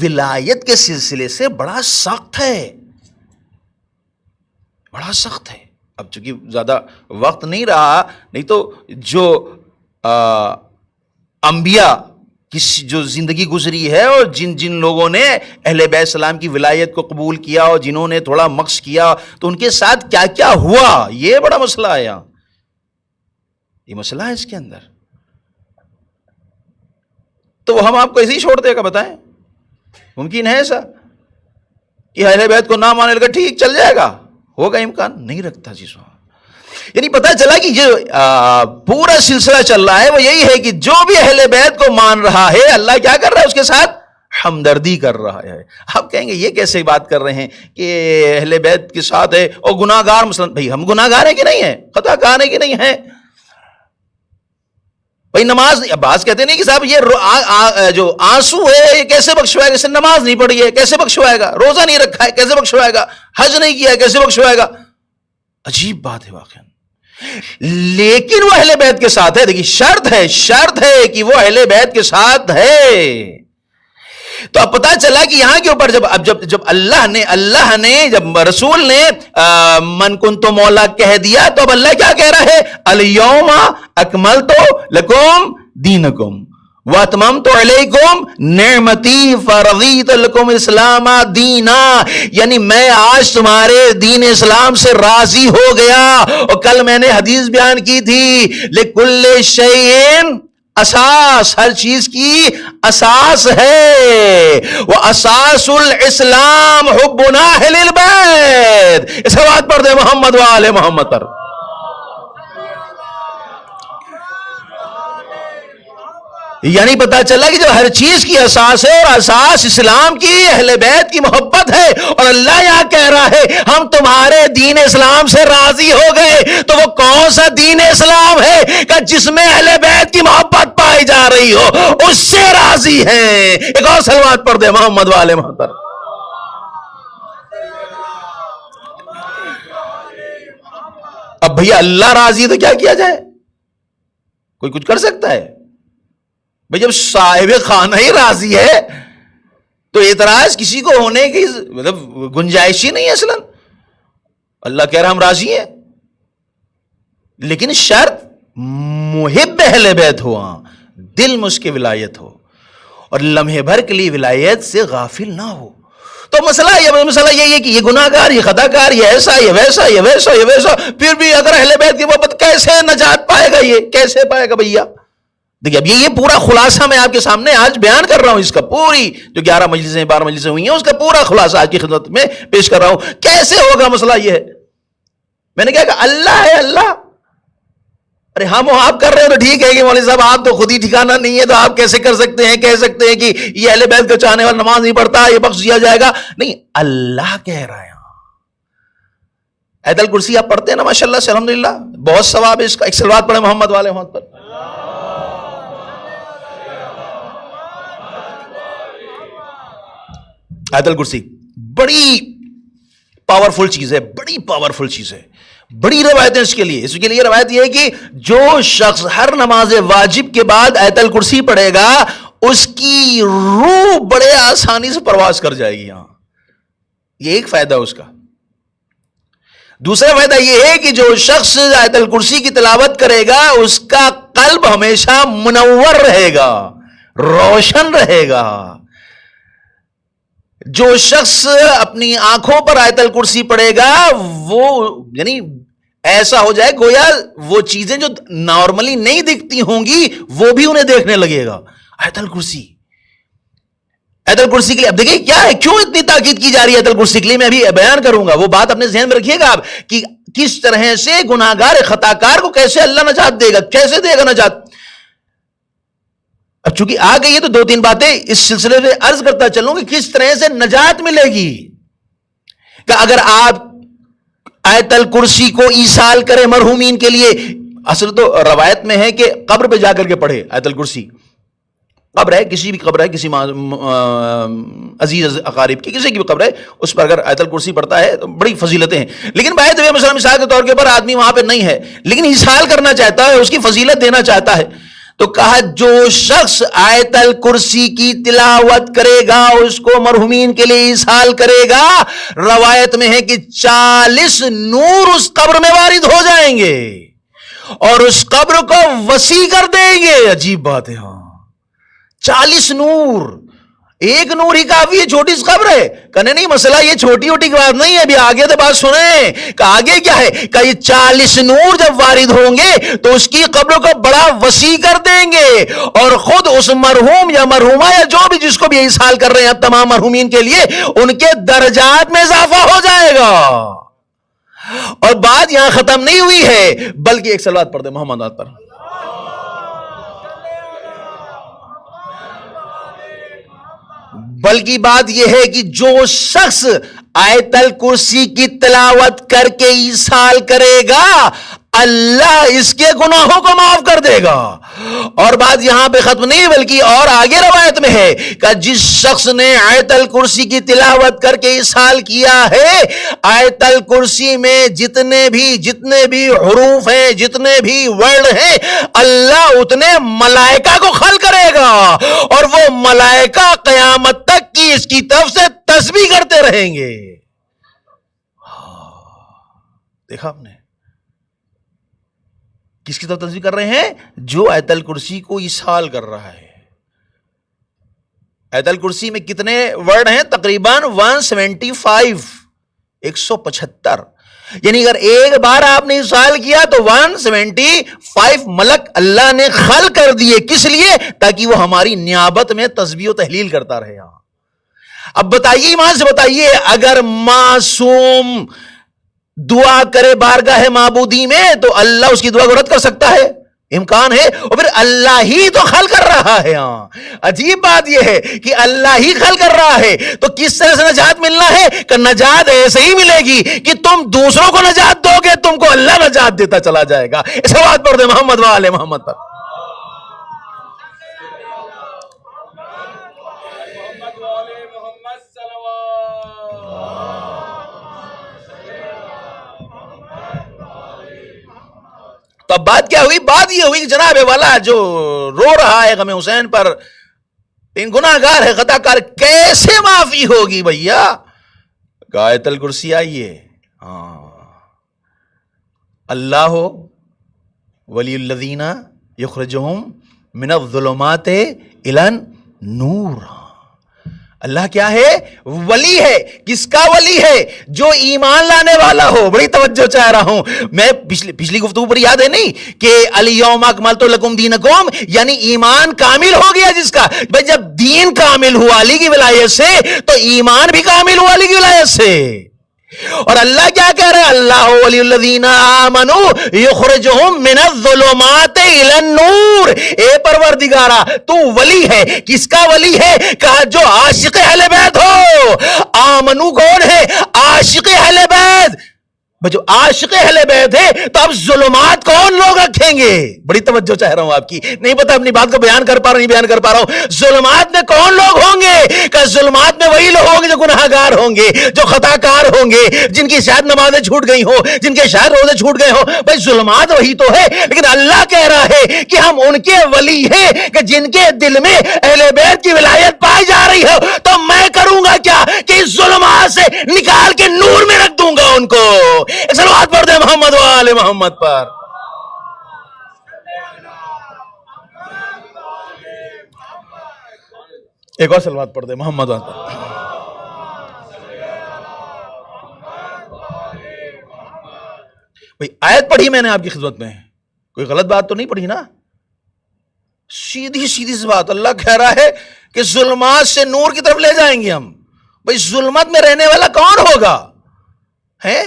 ولایت کے سلسلے سے بڑا سخت ہے، بڑا سخت ہے۔ اب چونکہ زیادہ وقت نہیں رہا، نہیں تو جو انبیاء کی جو زندگی گزری ہے اور جن لوگوں نے اہل بیت السلام کی ولایت کو قبول کیا اور جنہوں نے تھوڑا مکث کیا تو ان کے ساتھ کیا کیا ہوا، یہ بڑا مسئلہ ہے یہاں، یہ مسئلہ ہے اس کے اندر. تو وہ ہم آپ کو ایسے ہی چھوڑ دے گا؟ بتائیں ممکن ہے ایسا کہ اہل بیت کو نہ مانے لگا ٹھیک چل جائے گا؟ ہوگا امکان؟ نہیں رکھتا جی صاحب. یعنی پتہ چلا کہ جو پورا سلسلہ چل رہا ہے وہ یہی ہے کہ جو بھی اہل بیت کو مان رہا ہے اللہ کیا کر رہا ہے؟ اس کے ساتھ ہمدردی کر رہا ہے. آپ کہیں گے یہ کیسے بات کر رہے ہیں کہ اہل بیت کے ساتھ ہے اور گناہ گار مثلا؟ بھائی ہم گناہ گار ہیں کہ نہیں ہیں؟ خطا کار ہیں کہ نہیں ہیں؟ بھائی نماز بعض کہتے نہیں کہ صاحب یہ جو آنسو ہے یہ کیسے بخشوائے گا؟ اس نے نماز نہیں پڑھی ہے کیسے بخشوائے گا؟ روزہ نہیں رکھا ہے کیسے بخشوائے گا؟ حج نہیں کیا ہے کیسے بخشوائے گا؟ عجیب بات ہے واقعا. لیکن وہ اہل بیت کے ساتھ ہے. دیکھیے شرط ہے کہ وہ اہل بیت کے ساتھ ہے. تو اب پتا چلا کہ یہاں کے اوپر جب اللہ نے جب رسول نے من کنت مولا کہہ دیا تو اب اللہ کیا کہہ رہا ہے؟ الیوم اکملت لکم دینکم واتممت علیکم نعمتی فرضیت لکم اسلام دینا. یعنی میں آج تمہارے دین اسلام سے راضی ہو گیا. اور کل میں نے حدیث بیان کی تھی لکل شیء اساس، ہر چیز کی اساس ہے. وہ اساس الاسلام حبنا اہل البیت. اس بات پر دے محمد و آل محمد پر. یعنی پتا چلا کہ جو ہر چیز کی اساس ہے اور اساس اسلام کی اہل بیت کی محبت ہے. اور اللہ یہاں کہہ رہا ہے ہم تمہارے دین اسلام سے راضی ہو گئے. تو وہ کون سا دین اسلام ہے کہ جس میں اہل بیت کی محبت پائی جا رہی ہو؟ اس سے راضی ہیں. ایک اور سلوات پڑھ دے محمد والے محترم. اب بھیا اللہ راضی تو کیا کیا جائے؟ کوئی کچھ کر سکتا ہے؟ بھئی جب صاحب خانہ ہی راضی ہے تو اعتراض کسی کو ہونے کی مطلب گنجائش ہی نہیں ہے. اصلا اللہ کہہ رہا ہم راضی ہیں لیکن شرط محب اہل بیت ہو، دل میں اس کے ولایت ہو اور لمحے بھر کے لیے ولایت سے غافل نہ ہو. تو مسئلہ یہ ہے کہ یہ گناہ گار، یہ خطا کار، یہ ایسا، یہ ویسا، یہ ویسا، یہ ویسا، پھر بھی اگر اہل بیت کی محبت کیسے نجات پائے گا؟ یہ کیسے پائے گا بھیا؟ دیکھیے اب یہ پورا خلاصہ میں آپ کے سامنے آج بیان کر رہا ہوں. اس کا پوری جو 11 مجلسیں 12 مجلسیں ہوئی ہیں اس کا پورا خلاصہ آج کی خدمت میں پیش کر رہا ہوں. کیسے ہوگا؟ مسئلہ یہ ہے میں نے کہا کہ اللہ ہے. اللہ ارے ہم آپ کر رہے ہیں تو ٹھیک ہے کہ مولوی صاحب آپ تو خود ہی ٹھکانا نہیں ہے تو آپ کیسے کر سکتے ہیں؟ کہہ سکتے ہیں کہ یہ اہل بیت کو چاہنے والا نماز نہیں پڑھتا یہ بخش دیا جائے گا؟ نہیں، اللہ کہہ رہا ہے. آیت الکرسی آپ پڑھتے ہیں نا ماشاءاللہ سے الحمدللہ بہت ثواب ہے اس کا. ایک صلوات پڑھیں محمد والے محمد پر. آیت الکرسی بڑی پاورفل چیز ہے، بڑی پاورفل چیز ہے. بڑی روایتیں اس کے لیے روایت یہ ہے کہ جو شخص ہر نماز واجب کے بعد آیت الکرسی پڑھے گا اس کی روح بڑے آسانی سے پرواز کر جائے گی. یہاں یہ ایک فائدہ اس کا. دوسرا فائدہ یہ ہے کہ جو شخص آیت الکرسی کی تلاوت کرے گا اس کا قلب ہمیشہ منور رہے گا، روشن رہے گا. جو شخص اپنی آنکھوں پر آیت الکرسی پڑھے گا وہ یعنی ایسا ہو جائے گویا وہ چیزیں جو نارملی نہیں دکھتی ہوں گی وہ بھی انہیں دیکھنے لگے گا. آیت الکرسی کے لیے اب دیکھیں کیا ہے، کیوں اتنی تاکید کی جا رہی ہے آیت الکرسی کے لیے میں ابھی بیان کروں گا. وہ بات اپنے ذہن میں رکھیے گا آپ کہ کس طرح سے گناہگار خطا کار کو کیسے اللہ نجات دے گا، کیسے دے گا نجات. اب چونکہ آ گئی ہے تو 2-3 باتیں اس سلسلے میں عرض کرتا چلوں کہ کس طرح سے نجات ملے گی. کہ اگر آپ آیت الکرسی کو ایصال کریں مرحومین کے لیے، اصل تو روایت میں ہے کہ قبر پہ جا کر کے پڑھے آیت الکرسی. قبر ہے، کسی بھی قبر ہے، کسی عزیز اقارب کی کسی کی بھی قبر ہے، اس پر اگر آیت الکرسی پڑھتا ہے تو بڑی فضیلتیں ہیں. لیکن باہر طبیعہ مثلا مثال کے طور کے پر آدمی وہاں پہ نہیں ہے لیکن ایصال کرنا چاہتا ہے، اس کی فضیلت دینا چاہتا ہے تو کہا جو شخص آیت الکرسی کی تلاوت کرے گا اس کو مرحومین کے لیے ایصال کرے گا، روایت میں ہے کہ 40 نور اس قبر میں وارد ہو جائیں گے اور اس قبر کو وسیع کر دیں گے. عجیب بات ہے. ہاں 40 نور، ایک نور ہی کافی ہے، چھوٹی سی قبر ہے. کہنے نہیں مسئلہ یہ چھوٹی چھوٹی کی بات نہیں ہے، ابھی آگے تو بات سنیں کہ آگے کیا ہے. کہ یہ 40 نور جب وارد ہوں گے تو اس کی قبر کو بڑا وسیع کر دیں گے اور خود اس مرحوم یا مرحومہ یا جو بھی جس کو بھی ایصال کر رہے ہیں اب تمام مرحومین کے لیے ان کے درجات میں اضافہ ہو جائے گا. اور بات یہاں ختم نہیں ہوئی ہے بلکہ ایک صلوات پڑھ دے محمد پر. بلکہ بات یہ ہے کہ جو شخص آیت الکرسی کی تلاوت کر کے ایصال کرے گا اللہ اس کے گناہوں کو معاف کر دے گا. اور بات یہاں پہ ختم نہیں بلکہ اور آگے روایت میں ہے کہ جس شخص نے آیت الکرسی کی تلاوت کر کے ایصال کیا ہے آیت الکرسی میں جتنے بھی حروف ہیں جتنے بھی ورڈ ہیں اللہ اتنے ملائکہ کو خل کرے گا اور وہ ملائکہ قیامت تک کی اس کی طرف سے تسبیح کرتے رہیں گے. دیکھا آپ نے کس کی طرف تسبیح کر رہے ہیں؟ جو آیت الکرسی کو ایصال کر رہا ہے. آیت الکرسی میں کتنے ورڈ ہیں؟ تقریباً 175 175. یعنی اگر ایک بار آپ نے ایصال کیا تو 175 ملک اللہ نے خل کر دیے. کس لیے؟ تاکہ وہ ہماری نیابت میں تسبیح و تحلیل کرتا رہے. اب بتائیے ایمان سے بتائیے اگر معصوم دعا کرے بارگاہ معبودی میں تو اللہ اس کی دعا کو رد کر سکتا ہے؟ امکان ہے. اور پھر اللہ ہی تو خل کر رہا ہے. عجیب بات یہ ہے کہ اللہ ہی خل کر رہا ہے تو کس طرح سے نجات ملنا ہے کہ نجات ایسے ہی ملے گی کہ تم دوسروں کو نجات دو گے تم کو اللہ نجات دیتا چلا جائے گا. اس بات پڑھ دے محمد وآل محمد پر. تو اب بات کیا ہوئی؟ بات یہ ہوئی کہ جناب والا جو رو رہا ہے غم حسین پر ان گناہ گار ہے خطا کار کیسے معافی ہوگی بھیا؟ آیت الکرسی آئیے. اللہ ولی الذین یخرجہم من الظلمات الی النور. اللہ کیا ہے؟ ولی ہے. کس کا ولی ہے؟ جو ایمان لانے والا ہو. بڑی توجہ چاہ رہا ہوں میں. پچھلی گفتگو پر یاد ہے نہیں کہ الیوم اکملت لکم دینکم یعنی ایمان کامل ہو گیا جس کا. بھئی جب دین کامل ہوا علی کی ولایت سے تو ایمان بھی کامل ہوا علی کی ولایت سے. اور اللہ کیا کہہ رہے ہیں؟ اللہ ولی الذین آمنوا یخرجہم من الظلمات الی النور. اے پروردگارا تو ولی ہے. کس کا ولی ہے؟ کہا جو عاشق اہل بیت ہو. آمنو کون ہے؟ عاشق اہل بیت. جو عاشق اہل بیت ہے تو اب ظلمات کون لوگ رکھیں گے؟ بڑی توجہ چاہ رہا ہوں آپ کی. نہیں پتا اپنی بات کو بیان کر پا رہا ہوں نہیں بیان کر پا رہا ہوں. ظلمات میں کون لوگ ہوں گے؟ کہ ظلمات میں وہی لوگ ہوں گے جو گناہ گار ہوں گے جو خطا کار ہوں گے جن کی شاید نمازیں چھوٹ گئی ہوں جن کے شاید روزے چھوٹ گئے ہوں. بھائی ظلمات وہی تو ہے لیکن اللہ کہہ رہا ہے کہ ہم ان کے ولی ہیں کہ جن کے دل میں اہل بیت کی ولایت پائی جا رہی ہے. تو میں کروں گا کیا کہ اس ظلمات سے نکال کے نور میں رکھ دوں گا ان کو. صلوات پڑھ دے محمد وآل محمد پر. ایک اور صلوات پڑھ دے محمد وآل پر. بھئی آیت پڑھی میں نے آپ کی خدمت میں کوئی غلط بات تو نہیں پڑھی نا؟ سیدھی سیدھی سی بات. اللہ کہہ رہا ہے کہ ظلمات سے نور کی طرف لے جائیں گے ہم. بھئی ظلمت میں رہنے والا کون ہوگا؟ ہے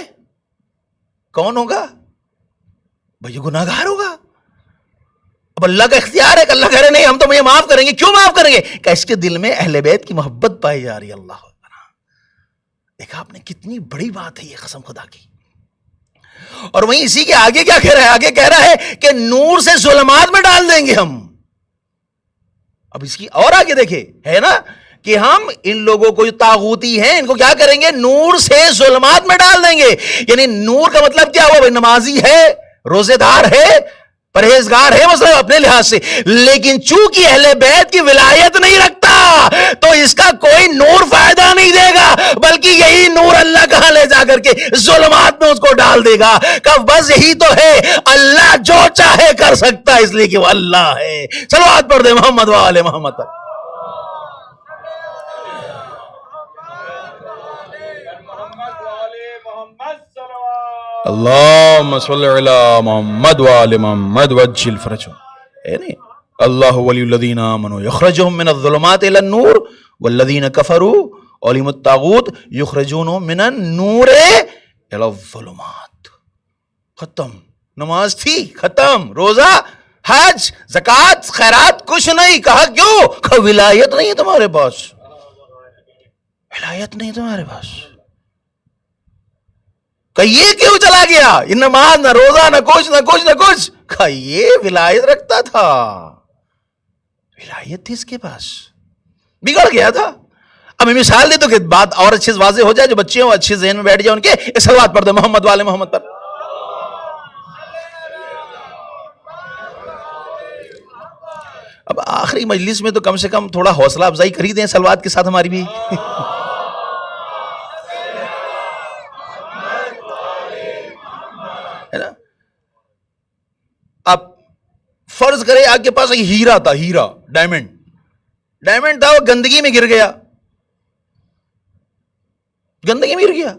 کون ہوگا؟ بھئی گناہ گار ہوگا. اب اللہ کا اختیار ہے کہ اللہ کہہ رہے نہیں ہم تو مجھے معاف کریں گے. کیوں معاف کریں گے؟ کہ اس کے دل میں اہل بیت کی محبت پائی جا رہی ہے. اللہ دیکھا آپ نے کتنی بڑی بات ہے یہ قسم خدا کی. اور وہیں اسی کے آگے کیا کہہ رہا ہے؟ آگے کہہ رہا ہے کہ نور سے ظلمات میں ڈال دیں گے ہم. اب اس کی اور آگے دیکھیں ہے نا کہ ہم ان لوگوں کو جو طاغوتی ہیں ان کو کیا کریں گے؟ نور سے ظلمات میں ڈال دیں گے. یعنی نور کا مطلب کیا ہوا؟ بھائی نمازی ہے روزے دار ہے پرہیزگار ہے مثلا اپنے لحاظ سے، لیکن چونکہ اہل بیت کی ولایت نہیں رکھتا تو اس کا کوئی نور فائدہ نہیں دے گا، بلکہ یہی نور اللہ کہاں لے جا کر کے ظلمات میں اس کو ڈال دے گا کہ بس یہی تو ہے، اللہ جو چاہے کر سکتا ہے اس لیے کہ وہ اللہ ہے۔ صلوات پڑھ دے محمد و آل محمد پر۔ اللہم صلی علی محمد و آل محمد وجل فرجہم، ہے نہیں؟ اللہ ولی الذین آمنوا یخرجہم من الظلمات الی النور والذین کفروا اولیہم الطاغوت یخرجونہم من النور الی الظلمات۔ ختم، نماز تھی ختم، روزہ، حج، زکوٰۃ، خیرات کچھ نہیں۔ کہا کیوں؟ کہ ولایت نہیں ہے تمہارے پاس، ولایت نہیں تمہارے پاس۔ کہ یہ کیوں چلا گیا؟ یہ نماز نہ روزہ نہ کچھ نہ کچھ نہ کچھ، کہ یہ ولایت رکھتا تھا، ولایت تھی اس کے پاس، بگڑ گیا تھا۔ اب میں مثال دے تو کہ بات اور اچھے سے واضح ہو جائے، جو بچے ہوں اچھے ذہن میں بیٹھ جائے ان کے، صلوات پڑھ دے محمد والے محمد پر۔ اب آخری مجلس میں تو کم سے کم تھوڑا حوصلہ افزائی کر ہی دیں صلوات کے ساتھ ہماری بھی۔ اب فرض کرے آپ کے پاس ایک ہیرا تھا، ہیرا، ڈائمنڈ تھا، وہ گندگی میں گر گیا، گندگی میں گر گیا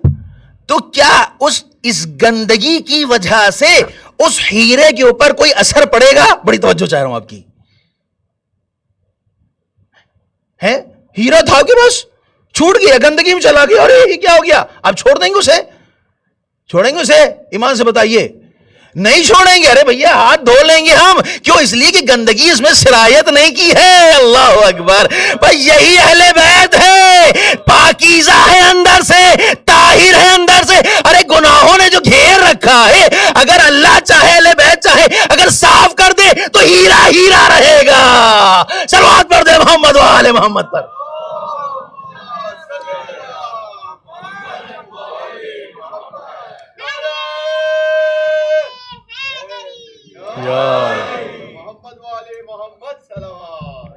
تو کیا اس گندگی کی وجہ سے اس ہیرے کے اوپر کوئی اثر پڑے گا؟ بڑی توجہ چاہ رہا ہوں آپ کی، ہے ہیرا تھا کہ بس چھوٹ گیا، گندگی میں چلا گیا، ارے یہ کیا ہو گیا؟ آپ چھوڑ دیں گے اسے؟ چھوڑیں گے اسے؟ ایمان سے بتائیے، نہیں چھوڑیں گے۔ ارے بھیا ہاتھ دھو لیں گے ہم، کیوں؟ اس لیے کہ گندگی اس میں سرایت نہیں کی ہے۔ اللہ اکبر، بھائی یہی اہل بیت ہے، پاکیزہ ہے اندر سے، طاہر ہے اندر سے۔ ارے گناہوں نے جو گھیر رکھا ہے، اگر اللہ چاہے، اہل بیت چاہے، اگر صاف کر دے تو ہیرا ہیرا رہے گا۔ صلوات پڑھ دے محمد و آل محمد پر۔ محمد والے محمد صلوات۔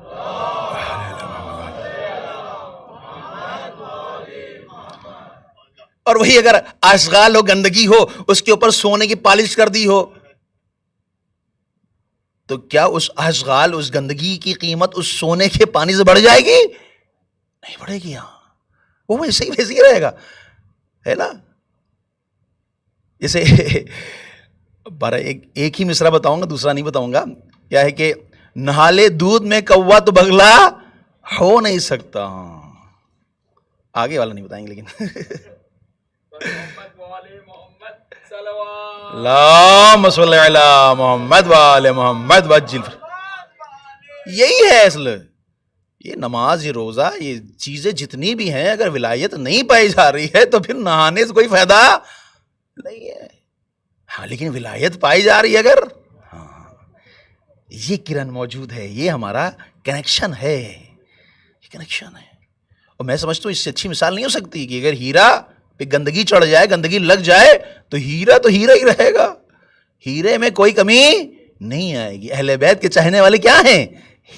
اور وہی اگر اشغال ہو، گندگی ہو، اس کے اوپر سونے کی پالش کر دی ہو تو کیا اس اشغال، اس گندگی کی قیمت اس سونے کے پانی سے بڑھ جائے گی؟ نہیں بڑھے گی۔ ہاں وہ ویسے ہی رہے گا، ہے نا؟ جیسے ایک ہی مصرع بتاؤں گا، دوسرا نہیں بتاؤں گا۔ کیا ہے کہ نہالے دودھ میں کوا تو بگلا ہو نہیں سکتا۔ آگے والا نہیں بتائیں گے لیکن اللہم صلی علی محمد وآل محمد وجل۔ یہی ہے اصل، یہ نماز، یہ روزہ، یہ چیزیں جتنی بھی ہیں، اگر ولایت نہیں پائی جا رہی ہے تو پھر نہانے سے کوئی فائدہ نہیں ہے۔ ہاں لیکن ولایت پائی جا رہی ہے اگر، ہاں یہ کرن موجود ہے، یہ ہمارا کنیکشن ہے، یہ کنیکشن ہے۔ اور میں سمجھتا ہوں اس سے اچھی مثال نہیں ہو سکتی کہ اگر ہیرا پہ گندگی چڑھ جائے، گندگی لگ جائے تو ہیرا ہی رہے گا، ہیرے میں کوئی کمی نہیں آئے گی۔ اہل بیت کے چاہنے والے کیا ہیں؟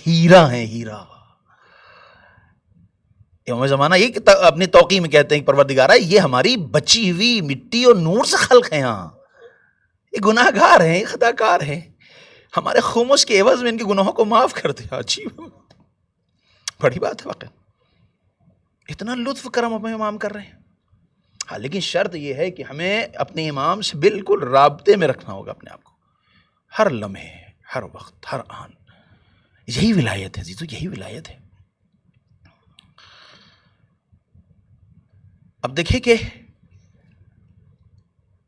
ہیرا ہیں، ہیرا۔ امام زمانہ یہ اپنی توقیع میں کہتے ہیں کہ پروردگارہ یہ ہماری بچی ہوئی مٹی اور نور سے خلق ہیں، ہاں یہ گناہ گار ہیں، خطا کار ہیں، ہمارے خمس کے عوض میں ان کے گناہوں کو معاف کر دیا۔ عجیب بڑی بات ہے واقعا، اتنا لطف کرم اپنے امام کر رہے ہیں۔ ہاں لیکن شرط یہ ہے کہ ہمیں اپنے امام سے بالکل رابطے میں رکھنا ہوگا اپنے آپ کو، ہر لمحے، ہر وقت، ہر آن۔ یہی ولایت ہے جی، تو یہی ولایت ہے۔ اب دیکھیں کہ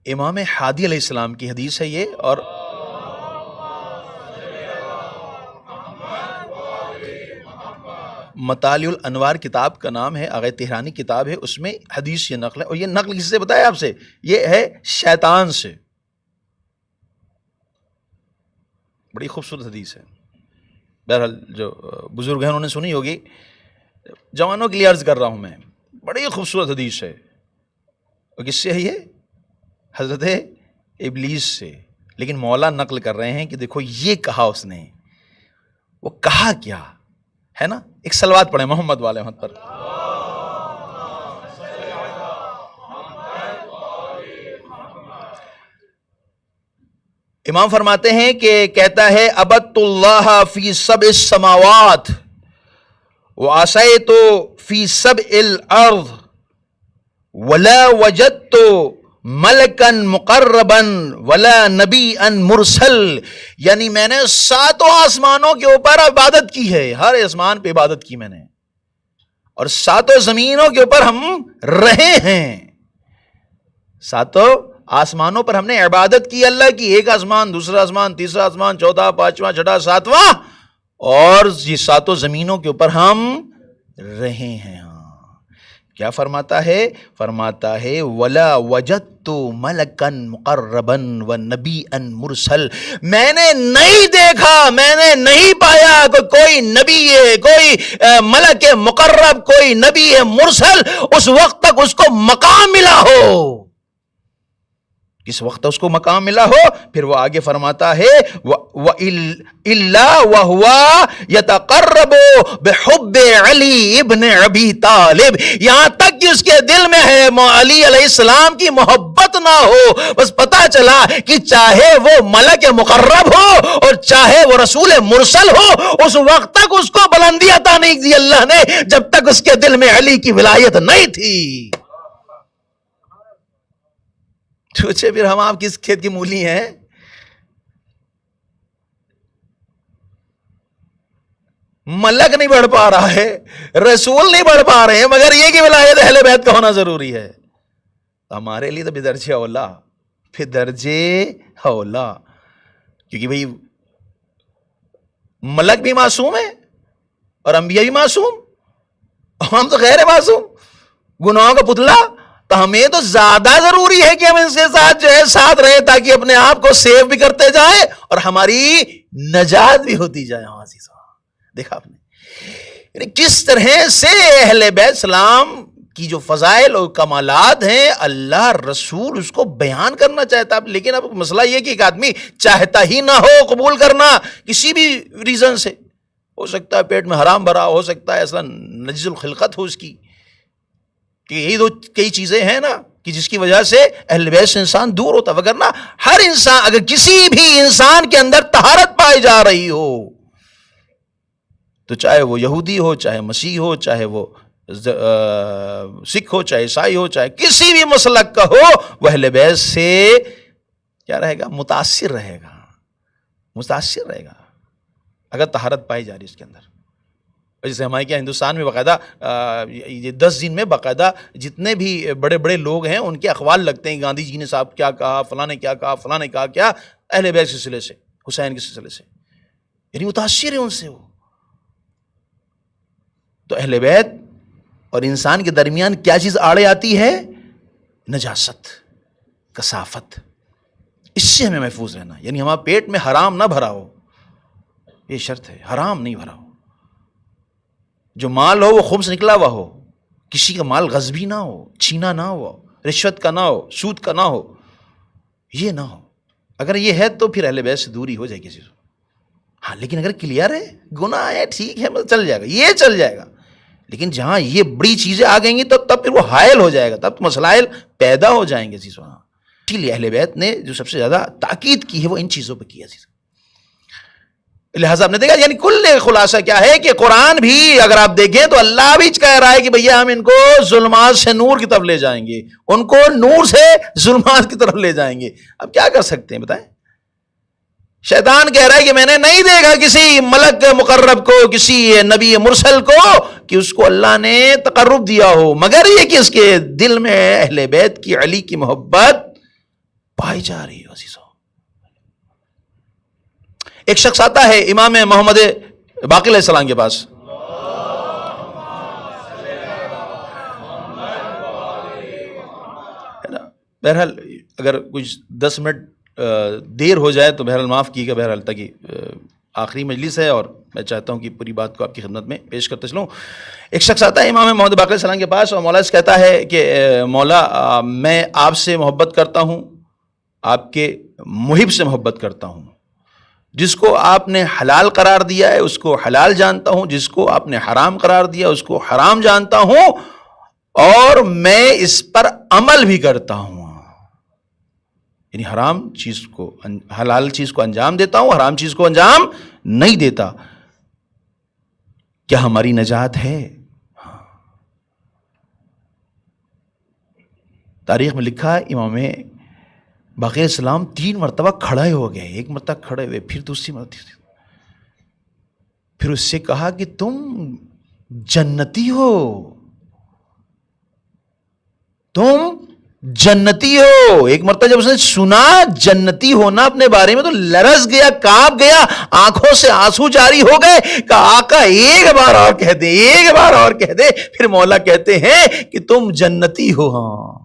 امام ہادی علیہ السلام کی حدیث ہے یہ، اور مطالع الانوار کتاب کا نام ہے، آغا تہرانی کتاب ہے، اس میں حدیث یہ نقل ہے، اور یہ نقل کس سے بتایا آپ سے؟ یہ ہے شیطان سے۔ بڑی خوبصورت حدیث ہے، بہرحال جو بزرگ ہیں انہوں نے سنی ہوگی، جوانوں کے لیے عرض کر رہا ہوں میں، بڑی خوبصورت حدیث ہے۔ اور کس سے ہے یہ؟ حضرت ابلیس سے، لیکن مولا نقل کر رہے ہیں کہ دیکھو یہ کہا اس نے، وہ کہا کیا ہے نا. ایک صلوات پڑھیں محمد والے محمد پر. امام فرماتے ہیں کہ کہتا ہے عبدت اللہ فی سبع السماوات وعصیت فی سبع الارض ولا وجدت ملکا مقربا ولا نبیا مرسل. یعنی میں نے 7 آسمانوں کے اوپر عبادت کی ہے، ہر آسمان پہ عبادت کی میں نے، اور 7 زمینوں کے اوپر ہم رہے ہیں. 7 آسمانوں پر ہم نے عبادت کی اللہ کی، ایک آسمان، دوسرا آسمان، تیسرا آسمان، چوتھا، پانچواں، چھٹا، 7واں، اور یہ 7 زمینوں کے اوپر ہم رہے ہیں. کیا فرماتا ہے؟ فرماتا ہے ولا وجدت ملکا مقربا ونبیا مرسل. میں نے نہیں دیکھا، میں نے نہیں پایا کہ کوئی نبی ہے، کوئی ملک مقرب، کوئی نبی ہے مرسل اس وقت تک اس کو مقام ملا ہو. کس وقت اس کو مقام ملا ہو؟ پھر وہ آگے فرماتا ہے إِلَّا وَهُوَ يَتَقَرَّبُ بِحُبِّ عَلِي ابن ابی طالب. یہاں تک کہ اس کے دل میں ہے علی علیہ السلام کی محبت نہ ہو. بس پتا چلا کہ چاہے وہ ملک مقرب ہو اور چاہے وہ رسول مرسل ہو، اس وقت تک اس کو بلندی عطا نہیں دی اللہ نے جب تک اس کے دل میں علی کی ولایت نہیں تھی. سوچے پھر ہم آپ کس کھیت کی مولی ہیں؟ ملک نہیں بڑھ پا رہا ہے، رسول نہیں بڑھ پا رہے ہیں، مگر یہ کہ ولایت اہل بیت کا ہونا ضروری ہے. ہمارے لیے تو بدرجہ اولا، پھر درجے اولا، کیونکہ بھئی ملک بھی معصوم ہے اور انبیاء بھی معصوم، ہم تو غیر معصوم، گناہوں کا پتلا. تو ہمیں تو زیادہ ضروری ہے کہ ہم ان کے ساتھ جو ہے ساتھ رہے، تاکہ اپنے آپ کو سیو بھی کرتے جائیں اور ہماری نجات بھی ہوتی جائے. دیکھا آپ نے یعنی کس طرح سے اہل بیت اسلام کی جو فضائل اور کمالات ہیں اللہ رسول اس کو بیان کرنا چاہتا. لیکن اب مسئلہ یہ کہ ایک آدمی چاہتا ہی نہ ہو قبول کرنا کسی بھی ریزن سے، ہو سکتا ہے پیٹ میں حرام بھرا، ہو سکتا ہے اصلا نجس الخلقت ہو اس کی، کہ یہی دو کئی چیزیں ہیں نا کہ جس کی وجہ سے اہل بیت سے انسان دور ہوتا. وگرنہ ہر انسان، اگر کسی بھی انسان کے اندر طہارت پائی جا رہی ہو، تو چاہے وہ یہودی ہو، چاہے مسیح ہو، چاہے وہ سکھ ہو، چاہے عیسائی ہو، چاہے کسی بھی مسلک کا ہو، وہ اہل بیت سے کیا رہے گا؟ متاثر رہے گا، متاثر رہے گا اگر طہارت پائی جا رہی اس کے اندر. جیسے ہمارے کیا ہندوستان میں باقاعدہ یہ 10 دن میں باقاعدہ جتنے بھی بڑے بڑے لوگ ہیں ان کے اقوال لگتے ہیں، گاندھی جی نے صاحب کیا کہا، فلاں نے کیا کہا، فلاں نے کہا کیا، اہل بیت کے سلسلے سے، حسین کے سلسلے سے، یعنی متاثر ہے ان سے وہ. تو اہل بیت اور انسان کے درمیان کیا چیز آڑے آتی ہے؟ نجاست، کثافت. اس سے ہمیں محفوظ رہنا، یعنی ہمارا پیٹ میں حرام نہ بھرا ہو، یہ شرط ہے، حرام نہیں بھرا ہو. جو مال ہو وہ خبز نکلا ہوا ہو، کسی کا مال غصبی نہ ہو، چھینا نہ ہو، رشوت کا نہ ہو، سود کا نہ ہو، یہ نہ ہو. اگر یہ ہے تو پھر اہل بیت سے دوری ہو جائے گی. ہاں لیکن اگر کلیئر ہے، گناہ ہے، ٹھیک ہے، چل جائے گا، یہ چل جائے گا. لیکن جہاں یہ بڑی چیزیں آ گئیں گی تو تب پھر وہ حائل ہو جائے گا، تب مسائل پیدا ہو جائیں گے. اسی لیے اہل بیت نے جو سب سے زیادہ تاکید کی ہے وہ ان چیزوں پہ کی ہے. لہٰذا آپ نے دیکھا یعنی کل خلاصہ کیا ہے کہ قرآن بھی اگر آپ دیکھیں تو اللہ بھی کہہ رہا ہے کہ بھیا ہم ان کو ظلمات سے نور کی طرف لے جائیں گے، ان کو نور سے ظلمات کی طرف لے جائیں گے. اب کیا کر سکتے ہیں بتائیں؟ شیطان کہہ رہا ہے کہ میں نے نہیں دیکھا کسی ملک مقرب کو، کسی نبی مرسل کو کہ اس کو اللہ نے تقرب دیا ہو، مگر یہ کہ اس کے دل میں اہل بیت کی، علی کی محبت پائی جا رہی ہے. عزیزوں، ایک شخص آتا ہے امام محمد باقر علیہ السلام کے پاس، بہرحال اگر کچھ 10 منٹ دیر ہو جائے تو بہرحال معاف کیے گا. بہرحال تاکہ آخری مجلس ہے اور میں چاہتا ہوں کہ پوری بات کو آپ کی خدمت میں پیش کرتے چلوں. ایک شخص آتا ہے امام محمد باقر علیہ السلام کے پاس اور مولا سے کہتا ہے کہ مولا میں آپ سے محبت کرتا ہوں، آپ کے محب سے محبت کرتا ہوں، جس کو آپ نے حلال قرار دیا ہے اس کو حلال جانتا ہوں، جس کو آپ نے حرام قرار دیا اس کو حرام جانتا ہوں، اور میں اس پر عمل بھی کرتا ہوں، یعنی حرام چیز کو حلال چیز کو انجام دیتا ہوں، حرام چیز کو انجام نہیں دیتا۔ کیا ہماری نجات ہے؟ تاریخ میں لکھا ہے امام باقر اسلام 3 مرتبہ کھڑے ہو گئے، ایک مرتبہ کھڑے ہوئے، پھر دوسری مرتبہ، پھر اس سے کہا کہ تم جنتی ہو، تم جنتی ہو۔ ایک مرتبہ جب اس نے سنا جنتی ہونا اپنے بارے میں تو لرز گیا، کانپ گیا، آنکھوں سے آنسو جاری ہو گئے، کہا آقا ایک بار اور کہہ دے، ایک بار اور کہہ دے۔ پھر مولا کہتے ہیں کہ تم جنتی ہو۔ ہاں،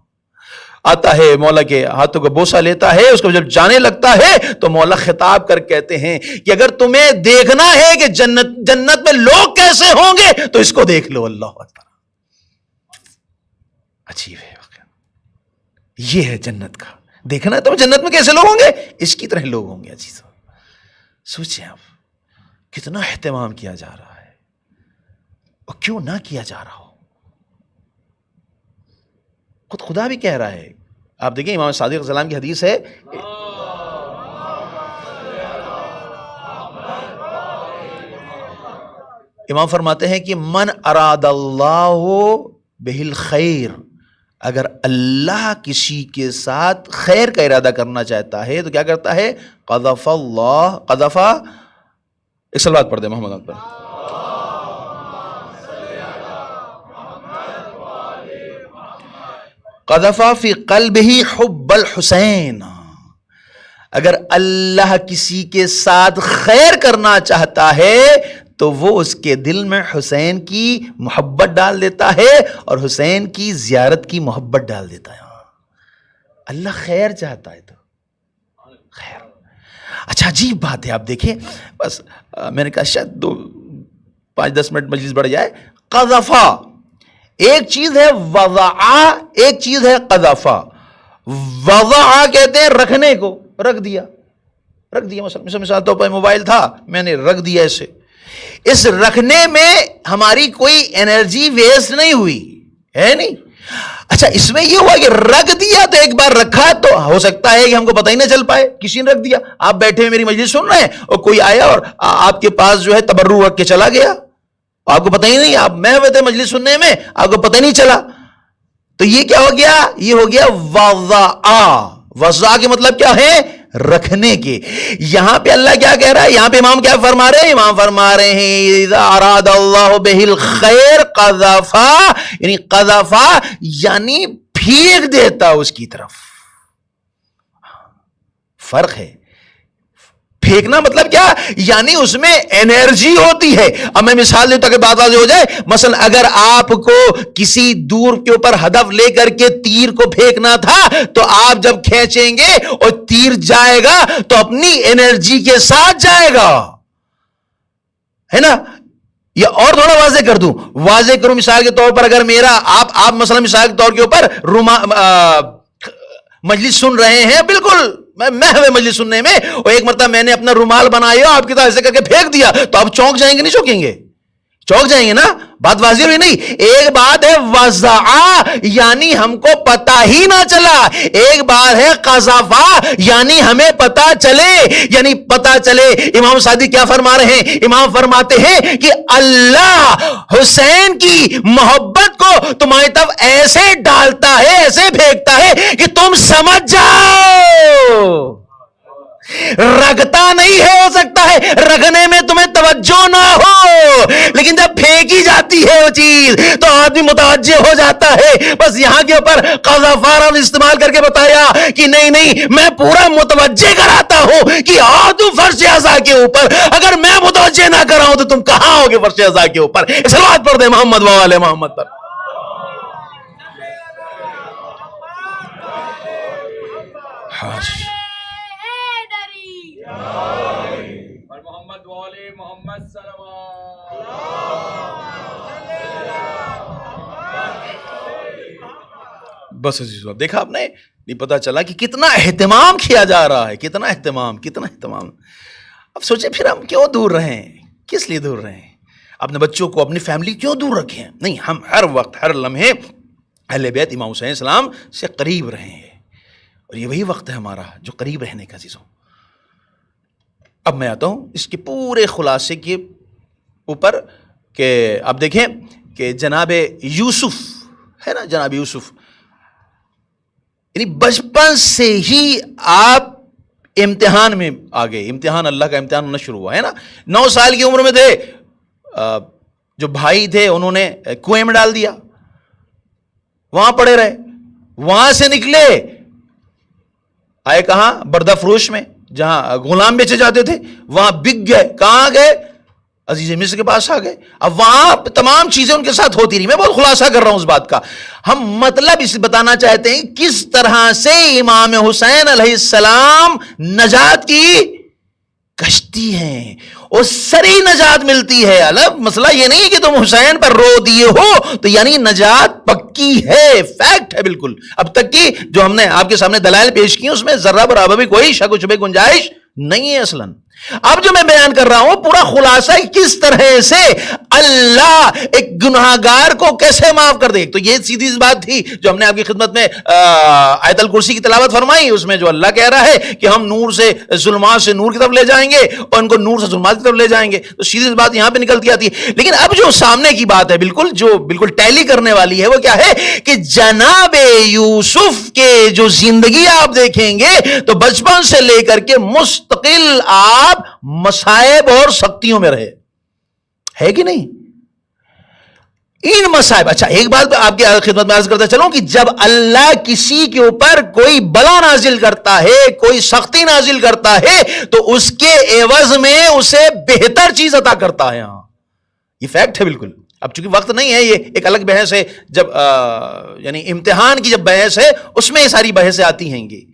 آتا ہے مولا کے ہاتھوں کو بوسہ لیتا ہے، اس کو جب جانے لگتا ہے تو مولا خطاب کر کہتے ہیں کہ اگر تمہیں دیکھنا ہے کہ جنت میں لوگ کیسے ہوں گے تو اس کو دیکھ لو۔ اللہ اکبر، عجیب ہے، یہ ہے جنت کا دیکھنا ہے تو جنت میں کیسے لوگ ہوں گے، اس کی طرح لوگ ہوں گے۔ عزیزو سوچیں آپ کتنا اہتمام کیا جا رہا ہے، اور کیوں نہ کیا جا رہا ہو۔ خود خدا بھی کہہ رہا ہے، آپ دیکھیں امام صادق علیہ السلام کی حدیث ہے، امام فرماتے ہیں کہ من اراد اللہ بہ الخیر، اگر اللہ کسی کے ساتھ خیر کا ارادہ کرنا چاہتا ہے تو کیا کرتا ہے؟ قذف اللہ، قذفا، ایک صلوات پڑھ دیں محمد پر، قذفا فی قلبہ حب الحسین، اگر اللہ کسی کے ساتھ خیر کرنا چاہتا ہے تو وہ اس کے دل میں حسین کی محبت ڈال دیتا ہے اور حسین کی زیارت کی محبت ڈال دیتا ہے۔ اللہ خیر چاہتا ہے تو خیر۔ اچھا عجیب بات ہے، آپ دیکھیں، بس میں نے کہا شاید 5-10 منٹ مجلس بڑھ جائے۔ قذفا ایک چیز ہے، وضع ایک چیز ہے، قذفا۔ وضع کہتے ہیں رکھنے کو، رکھ دیا، مثال طور پر موبائل تھا، میں نے رکھ دیا اسے، اس رکھنے میں ہماری کوئی انرجی ویسٹ نہیں ہوئی ہے، نہیں۔ اچھا اس میں یہ ہوا کہ رکھ دیا تو ایک بار رکھا تو ہو سکتا ہے کہ ہم کو پتہ ہی نہ چل پائے، کسی نے رکھ دیا، آپ بیٹھے ہوئے میری مجلس سن رہے ہیں اور کوئی آیا اور آپ کے پاس جو ہے تبرک رکھ کے چلا گیا، آپ کو پتہ ہی نہیں، آپ میں ہوئے تھے مجلس سننے میں، آپ کو پتہ ہی نہیں چلا، تو یہ کیا ہو گیا؟ یہ ہو گیا وضع۔ وضع کے مطلب کیا ہے؟ رکھنے کے۔ یہاں پہ اللہ کیا کہہ رہا ہے؟ یہاں پہ امام کیا فرما رہے ہیں؟ امام فرما رہے ہیں اذا اراد اللہ بہ الخیر قذفا، یعنی قذفا یعنی پھینک دیتا اس کی طرف۔ فرق ہے، پھینکنا مطلب کیا؟ یعنی اس میں انرجی ہوتی ہے۔ اب میں مثال دیتا کہ بات واضح ہو جائے، مثلا اگر آپ کو کسی دور کے اوپر ہدف لے کر کے تیر کو پھینکنا تھا تو آپ جب کھینچیں گے اور تیر جائے گا تو اپنی انرجی کے ساتھ جائے گا، ہے نا؟ یا اور تھوڑا واضح کر دوں، واضح کروں مثال کے طور پر، اگر میرا آپ مثلا مثال کے طور کے اوپر مجلس سن رہے ہیں، بالکل میں ہوئے مجلس سننے میں، اور ایک مرتبہ میں نے اپنا رومال بنایا آپ کی طرح ایسے کر کے پھینک دیا تو آپ چونک جائیں گے نہیں چونکیں گے؟ چونک جائیں گے نا؟ بات واضح ہوئی نہیں؟ ایک بات ہے وضع یعنی ہم کو پتہ ہی نہ چلا، ایک بات ہے قذفا یعنی ہمیں پتہ چلے، یعنی پتہ چلے۔ امام صادق کیا فرما رہے ہیں؟ امام فرماتے ہیں کہ اللہ حسین کی محبت کو تمہاری طرف ایسے ڈالتا ہے، ایسے پھینکتا ہے کہ تم سمجھ جاؤ۔ رکھتا نہیں ہے، ہو سکتا ہے رکھنے میں تمہیں توجہ نہ ہو، لیکن جب پھینکی جاتی ہے وہ چیز تو آدمی متوجہ ہو جاتا ہے۔ بس یہاں کے اوپر قذفا استعمال کر کے بتایا کہ نہیں میں پورا متوجہ کراتا ہوں کہ آؤ تم فرش اعضاء کے اوپر، اگر میں متوجہ نہ کراؤں تو تم کہاں ہوگے فرش اعضاء کے اوپر؟ صلوات پڑھ دے محمد و آل محمد پر۔ محمد والے محمد بس عزیزو، دیکھا آپ نے نہیں پتہ چلا کہ کتنا اہتمام کیا جا رہا ہے، کتنا اہتمام. اب سوچیں پھر ہم کیوں دور رہیں، کس لیے دور رہیں؟ اپنے بچوں کو، اپنی فیملی کیوں دور رکھیں؟ نہیں، ہم ہر وقت ہر لمحے اہل بیت امام حسین السلام سے قریب رہیں، اور یہ وہی وقت ہے ہمارا جو قریب رہنے کا عزیزوں. اب میں آتا ہوں اس کے پورے خلاصے کے اوپر کہ اب دیکھیں کہ جناب یوسف ہے نا، جناب یوسف یعنی بچپن سے ہی آپ امتحان میں آ گئے، امتحان اللہ کا امتحان ہونا شروع ہوا ہے نا. 9 سال کی عمر میں تھے، جو بھائی تھے انہوں نے کنویں میں ڈال دیا، وہاں پڑے رہے، وہاں سے نکلے آئے کہاں؟ بردہ فروش میں، جہاں غلام بیچے جاتے تھے، وہاں بک گئے. کہاں گئے؟ عزیز مصر کے پاس آ گئے. اب وہاں تمام چیزیں ان کے ساتھ ہوتی رہی. میں بہت خلاصہ کر رہا ہوں اس بات کا. ہم مطلب اس بتانا چاہتے ہیں کس طرح سے امام حسین علیہ السلام نجات کی کشتی ہیں، اور سری نجات ملتی ہے. الگ مسئلہ یہ نہیں کہ تم حسین پر رو دیے ہو تو یعنی نجات پکی ہے، فیکٹ ہے بالکل. اب تک کی جو ہم نے آپ کے سامنے دلائل پیش کی اس میں ذرہ برابر بھی کوئی شک و شبہ گنجائش نہیں ہے اصلاً. اب جو میں بیان کر رہا ہوں پورا خلاصہ کس طرح سے اللہ ایک گناہگار کو کیسے معاف کر دے. تو یہ سیدھی بات تھی جو ہم نے آپ کی خدمت میں آیت الکرسی کی تلاوت فرمائی. اس میں جو اللہ کہہ رہا ہے کہ ہم نور سے ظلمات سے نور کی طرف لے جائیں گے اور ان کو نور سے ظلمات کی طرف لے جائیں گے. تو سیدھی بات یہاں پہ نکلتی آتی ہے. لیکن اب جو سامنے کی بات ہے بالکل جو بالکل ٹیلی کرنے والی ہے وہ کیا ہے کہ جناب یوسف کے جو زندگی آپ دیکھیں گے تو بچپن سے لے کر کے مستقل آپ مصائب اور سختیوں میں رہے، ہے کہ نہیں؟ ان مصائب. اچھا ایک بات آپ کی خدمت میں عرض کرتا چلوں کہ جب اللہ کسی کے اوپر کوئی بلا نازل کرتا ہے، کوئی سختی نازل کرتا ہے تو اس کے عوض میں اسے بہتر چیز عطا کرتا ہے. ہاں یہ فیکٹ ہے بالکل. اب چونکہ وقت نہیں ہے، یہ ایک الگ بحث ہے. جب یعنی امتحان کی جب بحث ہے اس میں یہ ساری بحثیں آتی ہیں گی.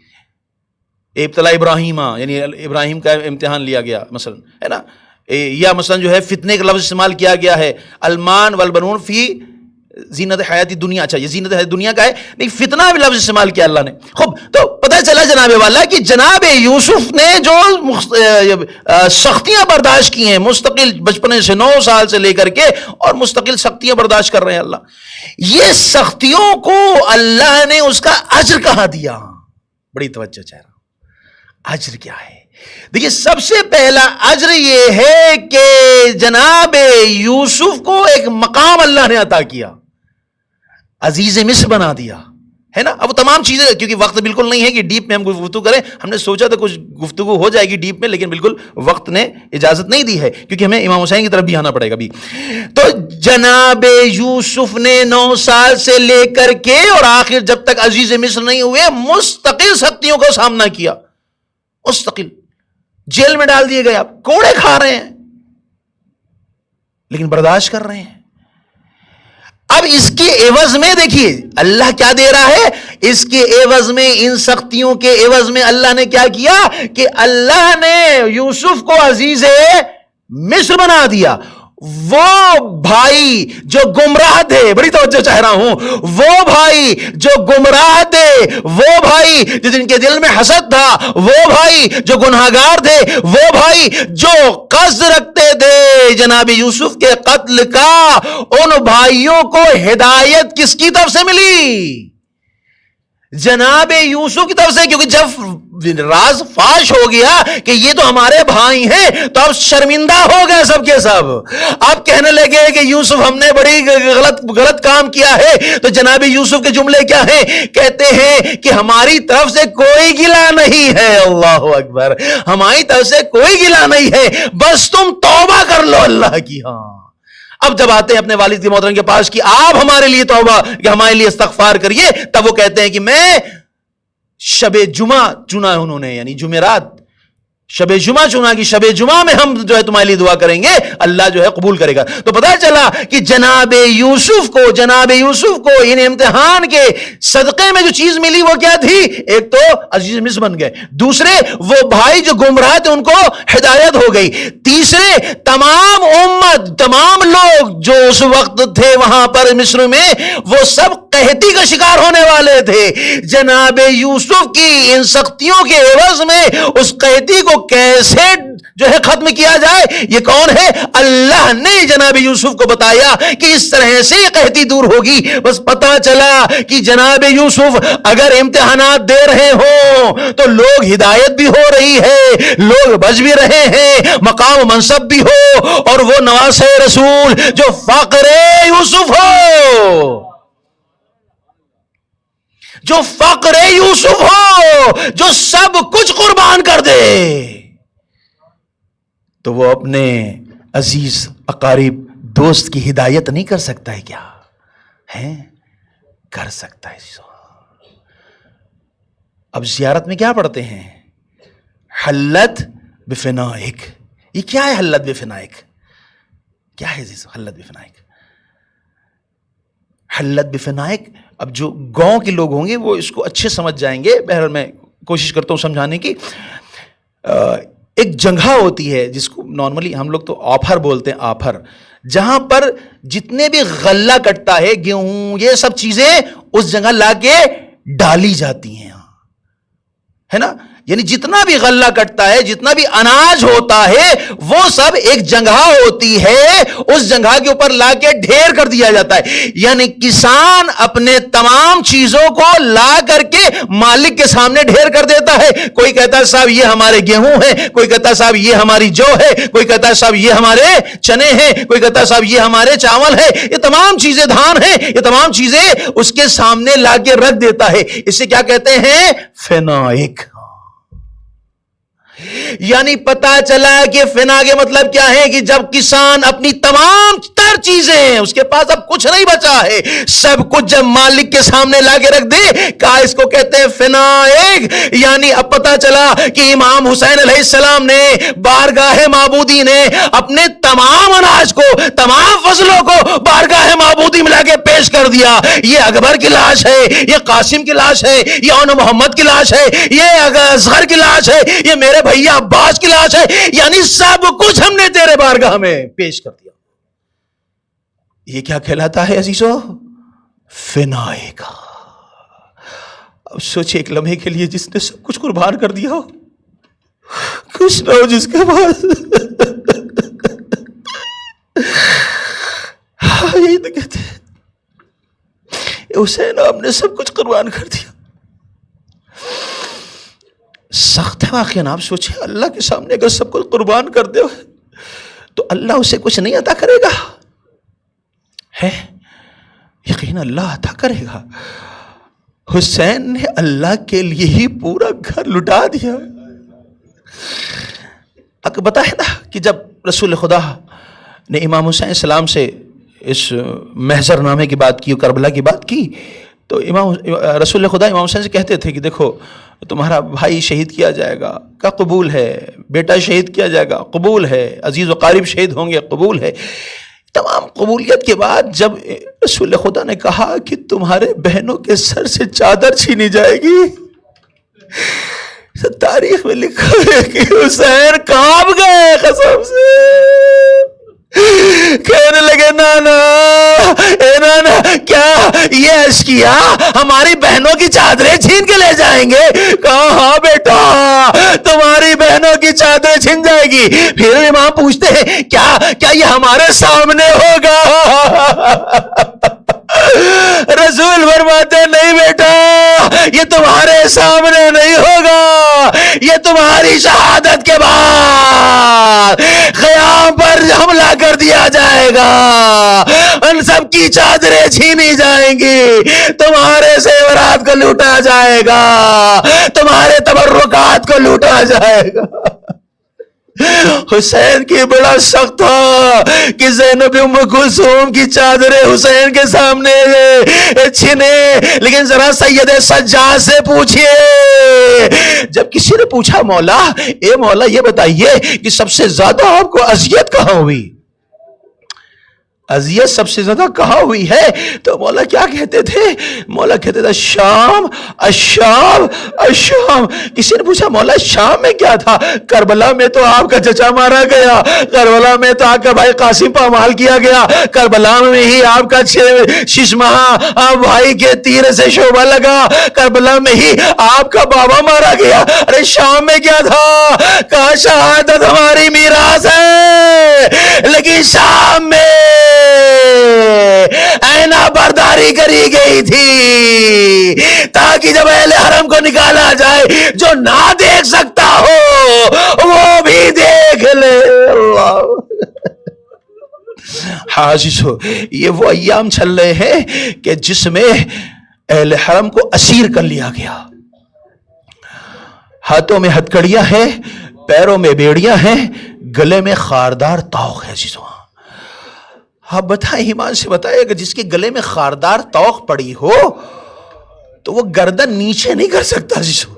ابتلا ابراہیم یعنی ابراہیم کا امتحان لیا گیا مثلا ہے نا، یا مثلا جو ہے فتنے کا لفظ استعمال کیا گیا ہے، المال والبنون فی زینت حیات دنیا. اچھا یہ زینت حیات دنیا کا ہے، نہیں فتنہ بھی لفظ استعمال کیا اللہ نے. خوب تو پتہ چلا جناب والا کہ جناب یوسف نے جو سختیاں برداشت کی ہیں مستقل بچپنے سے 9 سال سے لے کر کے اور مستقل سختیاں برداشت کر رہے ہیں اللہ، یہ سختیوں کو اللہ نے اس کا اجر کہاں دیا. بڑی توجہ چاہ رہا ہوں. اجر کیا ہے؟ دیکھیے سب سے پہلا اجر یہ ہے کہ جناب یوسف کو ایک مقام اللہ نے عطا کیا، عزیز مصر بنا دیا ہے نا. اب تمام چیزیں کیونکہ وقت بالکل نہیں ہے کہ ڈیپ میں ہم گفتگو کریں. ہم نے سوچا تھا کچھ گفتگو ہو جائے گی ڈیپ میں، لیکن بالکل وقت نے اجازت نہیں دی ہے کیونکہ ہمیں امام حسین کی طرف بھی آنا پڑے گا بھی. تو جناب یوسف نے 9 سال سے لے کر کے اور آخر جب تک عزیز مصر نہیں ہوئے مستقل سختیوں کا سامنا کیا. مستقل جیل میں ڈال دیے گئے، آپ کوڑے کھا رہے ہیں لیکن برداشت کر رہے ہیں. اب اس کے عوض میں دیکھیے اللہ کیا دے رہا ہے. اس کے عوض میں ان سختیوں کے عوض میں اللہ نے کیا کیا کہ اللہ نے یوسف کو عزیز مصر بنا دیا. وہ بھائی جو گمراہ تھے، بڑی توجہ چاہ رہا ہوں، وہ بھائی جو گمراہ تھے، وہ بھائی جو جن کے دل میں حسد تھا، وہ بھائی جو گناہگار تھے، وہ بھائی جو قصد رکھتے تھے جناب یوسف کے قتل کا، ان بھائیوں کو ہدایت کس کی طرف سے ملی؟ جناب یوسف کی طرف سے. کیونکہ جب راز فاش ہو گیا کہ یہ تو ہمارے بھائی ہیں تو اب شرمندہ ہو گئے سب کے سب. اب کہنے لگے کہ یوسف ہم نے بڑی غلط کام کیا ہے. تو جناب یوسف کے جملے کیا ہیں؟ کہتے ہیں کہ ہماری طرف سے کوئی گلہ نہیں ہے. اللہ اکبر. ہماری طرف سے کوئی گلہ نہیں ہے، بس تم توبہ کر لو اللہ کی. ہاں اب جب آتے ہیں اپنے والد کی محترم کے پاس کہ آپ ہمارے لیے توبہ کہ ہمارے لیے استغفار کریے، تب وہ کہتے ہیں کہ میں شب جمعہ چنا ہے انہوں نے، یعنی جمعرات شب جمعہ چنا کہ شب جمعہ میں ہم جو ہے تمہارے لیے دعا کریں گے، اللہ جو ہے قبول کرے گا۔ تو پتہ چلا کہ جناب یوسف کو ان امتحان کے صدقے میں جو چیز ملی وہ کیا تھی؟ ایک تو عزیز مصر بن گئے، دوسرے وہ بھائی جو گمراہ تھے ان کو ہدایت ہو گئی، تیسرے تمام امت، تمام لوگ جو اس وقت تھے وہاں پر مصر میں وہ سب قحطی کا شکار ہونے والے تھے۔ جناب یوسف کی ان سختیوں کے عوض میں اس قحطی کو کیسے جو ہے ختم کیا جائے، یہ کون ہے؟ اللہ نے جناب یوسف کو بتایا کہ اس طرح سے یہ قحطی دور ہوگی۔ بس پتا چلا کہ جناب یوسف اگر امتحانات دے رہے ہوں تو لوگ ہدایت بھی ہو رہی ہے، لوگ بچ بھی رہے ہیں، مقام و منصب بھی ہو، اور وہ نواسے رسول جو فقر یوسف ہو، جو فقر یوسف ہو، جو سب کچھ قربان کر دے، تو وہ اپنے عزیز اقارب دوست کی ہدایت نہیں کر سکتا ہے کیا؟ ہے کر سکتا ہے۔ اب زیارت میں کیا پڑھتے ہیں؟ حلت بفنائک۔ یہ کیا ہے حلت بفنائک؟ کیا ہے عزیز حلت بفنائک؟ حلت بفنائک، اب جو گاؤں کے لوگ ہوں گے وہ اس کو اچھے سمجھ جائیں گے، بہرحال میں کوشش کرتا ہوں سمجھانے کی۔ ایک جگہ ہوتی ہے جس کو نارملی ہم لوگ تو آپھر بولتے ہیں، آپھر، جہاں پر جتنے بھی غلہ کٹتا ہے، گیہوں، یہ سب چیزیں اس جگہ لا کے ڈالی جاتی ہیں، ہے نا؟ یعنی جتنا بھی غلہ کٹتا ہے، جتنا بھی اناج ہوتا ہے، وہ سب ایک جگہ ہوتی ہے، اس جگہ کے اوپر لا کے ڈھیر کر دیا جاتا ہے۔ یعنی کسان اپنے تمام چیزوں کو لا کر کے مالک کے سامنے ڈھیر کر دیتا ہے۔ کوئی کہتا ہے صاحب یہ ہمارے گیہوں ہیں، کوئی کہتا ہے صاحب یہ ہماری جو ہے، کوئی کہتا ہے صاحب یہ ہمارے چنے ہیں، کوئی کہتا ہے صاحب یہ ہمارے چاول ہے، یہ تمام چیزیں دھان ہیں، یہ تمام چیزیں اس کے سامنے لا کے رکھ دیتا ہے۔ اسے کیا کہتے ہیں؟ فنائک۔ یعنی پتا چلا کہ فنا کے مطلب کیا ہے کہ جب کسان اپنی تمام تر چیزیں، اس کے پاس اب کچھ نہیں بچا ہے، سب کچھ جب مالک کے سامنے لا کے رکھ دے، کہا اس کو کہتے ہیں فنائک۔ یعنی اب پتا چلا کہ امام حسین علیہ السلام نے بارگاہ معبودی نے اپنے تمام اناج کو، تمام فصلوں کو بارگاہ معبودی میں لا کے پیش کر دیا۔ یہ اکبر کی لاش ہے، یہ قاسم کی لاش ہے، یہ اون محمد کی لاش ہے، یہ اصغر کی لاش ہے، یہ میرے بھیا عباس کی لاش ہے، یعنی سب کچھ ہم نے تیرے بارگاہ میں پیش کر دیا۔ یہ کیا کہلاتا ہے عزیزو؟ فنائے کا۔ اب سوچے ایک لمحے کے لیے جس نے سب کچھ قربان کر دیا ہو، کچھ نہ ہو جس کے پاس، یہی تو کہتے ہیں حسین آپ نے سب کچھ قربان کر دیا۔ سخت ہے واقعا۔ آپ سوچیں اللہ کے سامنے اگر سب کچھ قربان کر دے تو اللہ اسے کچھ نہیں عطا کرے گا؟ ہے یقین اللہ عطا کرے گا۔ حسین نے اللہ کے لیے ہی پورا گھر لٹا دیا۔ بتایا نا کہ جب رسول خدا نے امام حسین السلام سے اس محضر نامے کی بات کی اور کربلا کی بات کی، تو رسول خدا امام حسین سے کہتے تھے کہ دیکھو تمہارا بھائی شہید کیا جائے گا، کا قبول ہے، بیٹا شہید کیا جائے گا، قبول ہے، عزیز و قریب شہید ہوں گے، قبول ہے۔ تمام قبولیت کے بعد جب رسول خدا نے کہا کہ تمہارے بہنوں کے سر سے چادر چھینی جائے گی، تاریخ میں لکھا ہے کہ حسین کانپ گئے قسم سے، کہنے لگے نانا اے نانا کیا یہ اشکیا ہماری بہنوں کی چادریں چھین کے لے جائیں گے؟ کہا ہاں بیٹا تمہاری بہنوں کی چادریں چھین جائے گی۔ پھر امام پوچھتے ہیں کیا یہ ہمارے سامنے ہوگا؟ رسول فرماتے نہیں بیٹا یہ تمہارے سامنے نہیں ہوگا، یہ تمہاری شہادت کے بعد خیام پر حملہ کر دیا جائے گا، ان سب کی چادریں چھینی جائیں گی، تمہارے زیورات کو لوٹا جائے گا، تمہارے تبرکات کو لوٹا جائے گا۔ حسین کی بڑا سخت تھا کہ زینب ام کلثوم کی چادریں حسین کے سامنے چھنے، لیکن ذرا سید سجاد سے پوچھئے، جب کسی نے پوچھا مولا اے مولا یہ بتائیے کہ سب سے زیادہ آپ کو اذیت کہاں ہوئی، اذیت سب سے زیادہ کہاں ہوئی ہے، تو مولا کیا کہتے تھے؟ مولا کہتے تھے شام، الشام، الشام۔ کسی نے پوچھا مولا شام میں کیا تھا؟ کربلا میں تو آپ کا چچا مارا گیا، کربلا میں تو آپ کا بھائی قاسم پامال کیا گیا، کربلا میں ہی آپ کا 6 ماہ بھائی کے تیر سے شعبہ لگا، کربلا میں ہی آپ کا بابا مارا گیا۔ ارے شام میں کیا تھا؟ کہا شہادت ہماری میراث ہے، لیکن شام میں اینا برداری کری گئی تھی تاکہ جب اہل حرم کو نکالا جائے جو نہ دیکھ سکتا ہو وہ بھی دیکھ لے۔ اللہ حاجز ہو، یہ وہ ایام چل رہے ہیں کہ جس میں اہل حرم کو اسیر کر لیا گیا، ہاتھوں میں ہتکڑیاں ہیں، پیروں میں بیڑیاں ہیں، گلے میں خاردار طوق ہے۔ جیسو آپ بتائیں، ایمان سے بتائیں کہ جس کے گلے میں خاردار طوق پڑی ہو تو وہ گردن نیچے نہیں کر سکتا، جیسو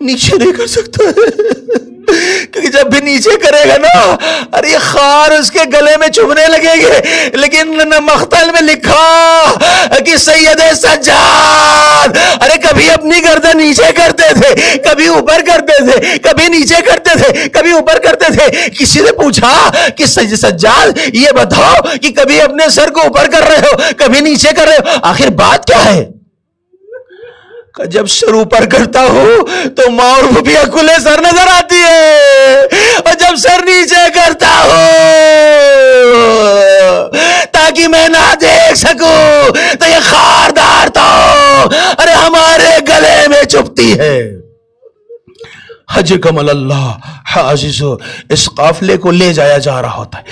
نیچے نہیں کر سکتا کیونکہ جب بھی نیچے کرے گا نا، ارے خار اس کے گلے میں چبھنے لگے گے۔ لیکن مختل میں لکھا کہ سید سجاد ارے کبھی اپنی گردن نیچے کرتے تھے، کبھی اوپر کرتے تھے، کبھی نیچے کرتے تھے، کبھی اوپر کرتے تھے۔ کسی نے پوچھا کہ سید سجاد یہ بتاؤ کہ کبھی اپنے سر کو اوپر کر رہے ہو، کبھی نیچے کر رہے ہو، آخر بات کیا ہے؟ جب سر اوپر کرتا ہوں تو ماں اور بھوپیا کھلے سر نظر آتی ہے، اور جب سر نیچے کرتا ہوں تاکہ میں نہ دیکھ سکوں تو یہ خاردار تو ارے ہمارے گلے میں چپتی ہے۔ حج کمل اللہ حاجز ہو، اس قافلے کو لے جایا جا رہا ہوتا ہے۔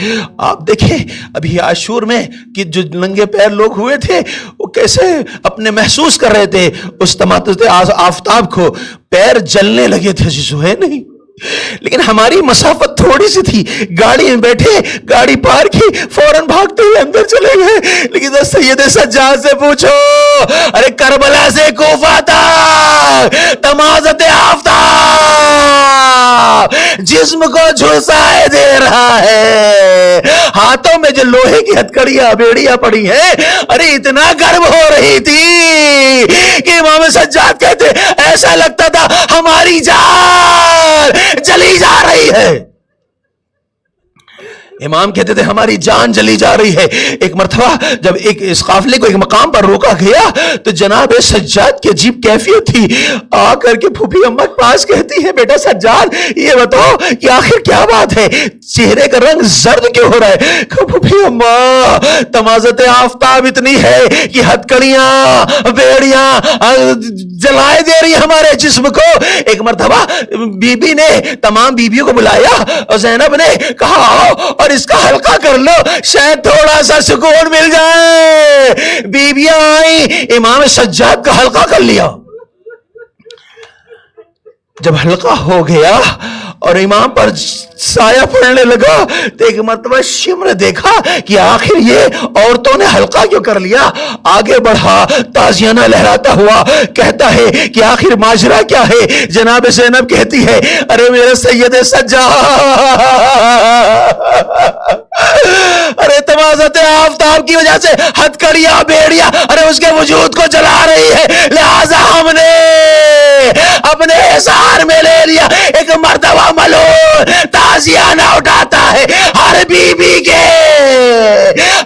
آپ دیکھیں ابھی عاشور میں کہ جو ننگے پیر لوگ ہوئے تھے وہ کیسے اپنے محسوس کر رہے تھے اس تماطت آفتاب کو، پیر جلنے لگے تھے جیسو ہے نہیں، لیکن ہماری مسافت تھوڑی سی تھی، گاڑی میں بیٹھے، گاڑی پار کی، فوراً بھاگتے ہوئے اندر چلے گئے۔ لیکن سید سجاد سے پوچھو، ارے کربلا سے کوفہ تک تمازت آفتاب جسم کو جھلسائے دے رہا ہے، ہاتھوں میں جو لوہے کی ہتکڑیاں بیڑیاں پڑی ہیں، ارے اتنا گرم ہو رہی تھی کہ امام سجاد کہتے ایسا لگتا تھا ہماری جان جلی جا رہی ہے۔ امام کہتے تھے ہماری جان جلی جا رہی ہے۔ ایک مرتبہ جب اس قافلے کو ایک مقام پر روکا گیا تو جناب سجاد کی عجیب کیفیت تھی، آ کر کے پھوپھی اماں کے پاس کہتی ہے بیٹا سجاد یہ بتاؤ کہ آخر کیا بات ہے، چہرے کا رنگ زرد کیوں ہو رہا ہے؟ کہ پھوپھی اماں تمازت آفتاب اتنی ہے کہ ہتکڑیاں بیڑیاں جلائے دے رہی ہمارے جسم کو۔ ایک مرتبہ بی بی نے تمام بیبیوں کو بلایا اور زینب نے کہا آؤ اور اس کا حلقہ کر لو، شاید تھوڑا سا سکون مل جائے۔ بیبیاں آئیں، امام سجاد کا حلقہ کر لیا۔ جب حلقہ ہو گیا اور امام پر سایہ پڑنے لگا تو ایک مرتبہ شمر دیکھا کہ آخر یہ عورتوں نے حلقہ کیوں کر لیا۔ آگے بڑھا تازیانہ لہراتا ہوا، کہتا ہے کہ آخر ماجرا کیا ہے؟ جناب زینب کہتی ہے ارے میرے سید سجاد ارے تمازت آفتاب کی وجہ سے ہتکڑیاں بیڑیاں ارے اس کے وجود کو جلا رہی ہے، لہذا ہم نے اپنے احسار میں لے لیا ایک مرتبہ ملون تازیانہ اٹھاتا ہے ہر بی بی کے۔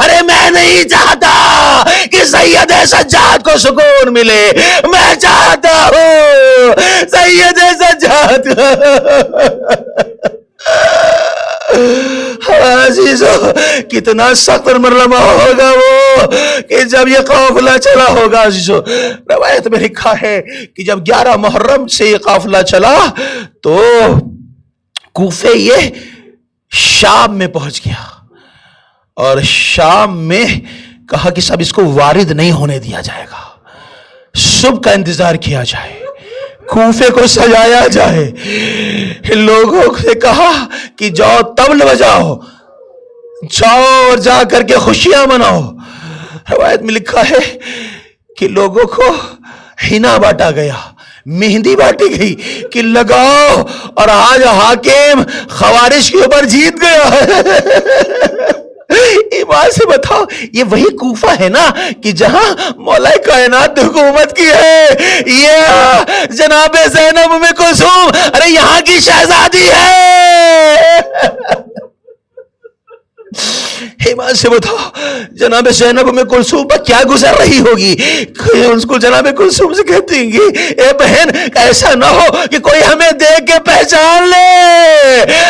ارے میں نہیں چاہتا کہ سید سجاد کو سکون ملے، میں چاہتا ہوں سید سجاد عزیزو کتنا سخت مرلمہ ہوگا وہ کہ جب یہ قافلہ چلا ہوگا۔ عزیزو روایت میں لکھا ہے کہ جب 11 محرم سے یہ قافلہ چلا تو کوفے یہ شام میں پہنچ گیا، اور شام میں کہا کہ سب اس کو وارد نہیں ہونے دیا جائے گا، صبح کا انتظار کیا جائے۔ کوفے کو سجایا جائے. لوگوں سے کہا کہ جاؤ طبل بجاؤ، جاؤ اور جا کر کے خوشیاں مناؤ. روایت میں لکھا ہے کہ لوگوں کو حنا بانٹا گیا، مہندی بانٹی گئی کہ لگاؤ، اور آج حاکم خوارش کے اوپر جیت گیا ہے. ایمان سے بتاؤ، یہ وہی کوفہ ہے نا کہ جہاں مولا کائنات نے حکومت کی ہے. یہ جناب زینب ام کلثوم، ارے یہاں کی شہزادی ہے. ایمان سے بتاؤ جناب زینب ام کلثوم پر کیا گزر رہی ہوگی. اس کو جناب کلثوم سے کہتی ہیں گی اے بہن ایسا نہ ہو کہ کوئی ہمیں دیکھ کے پہچان لے.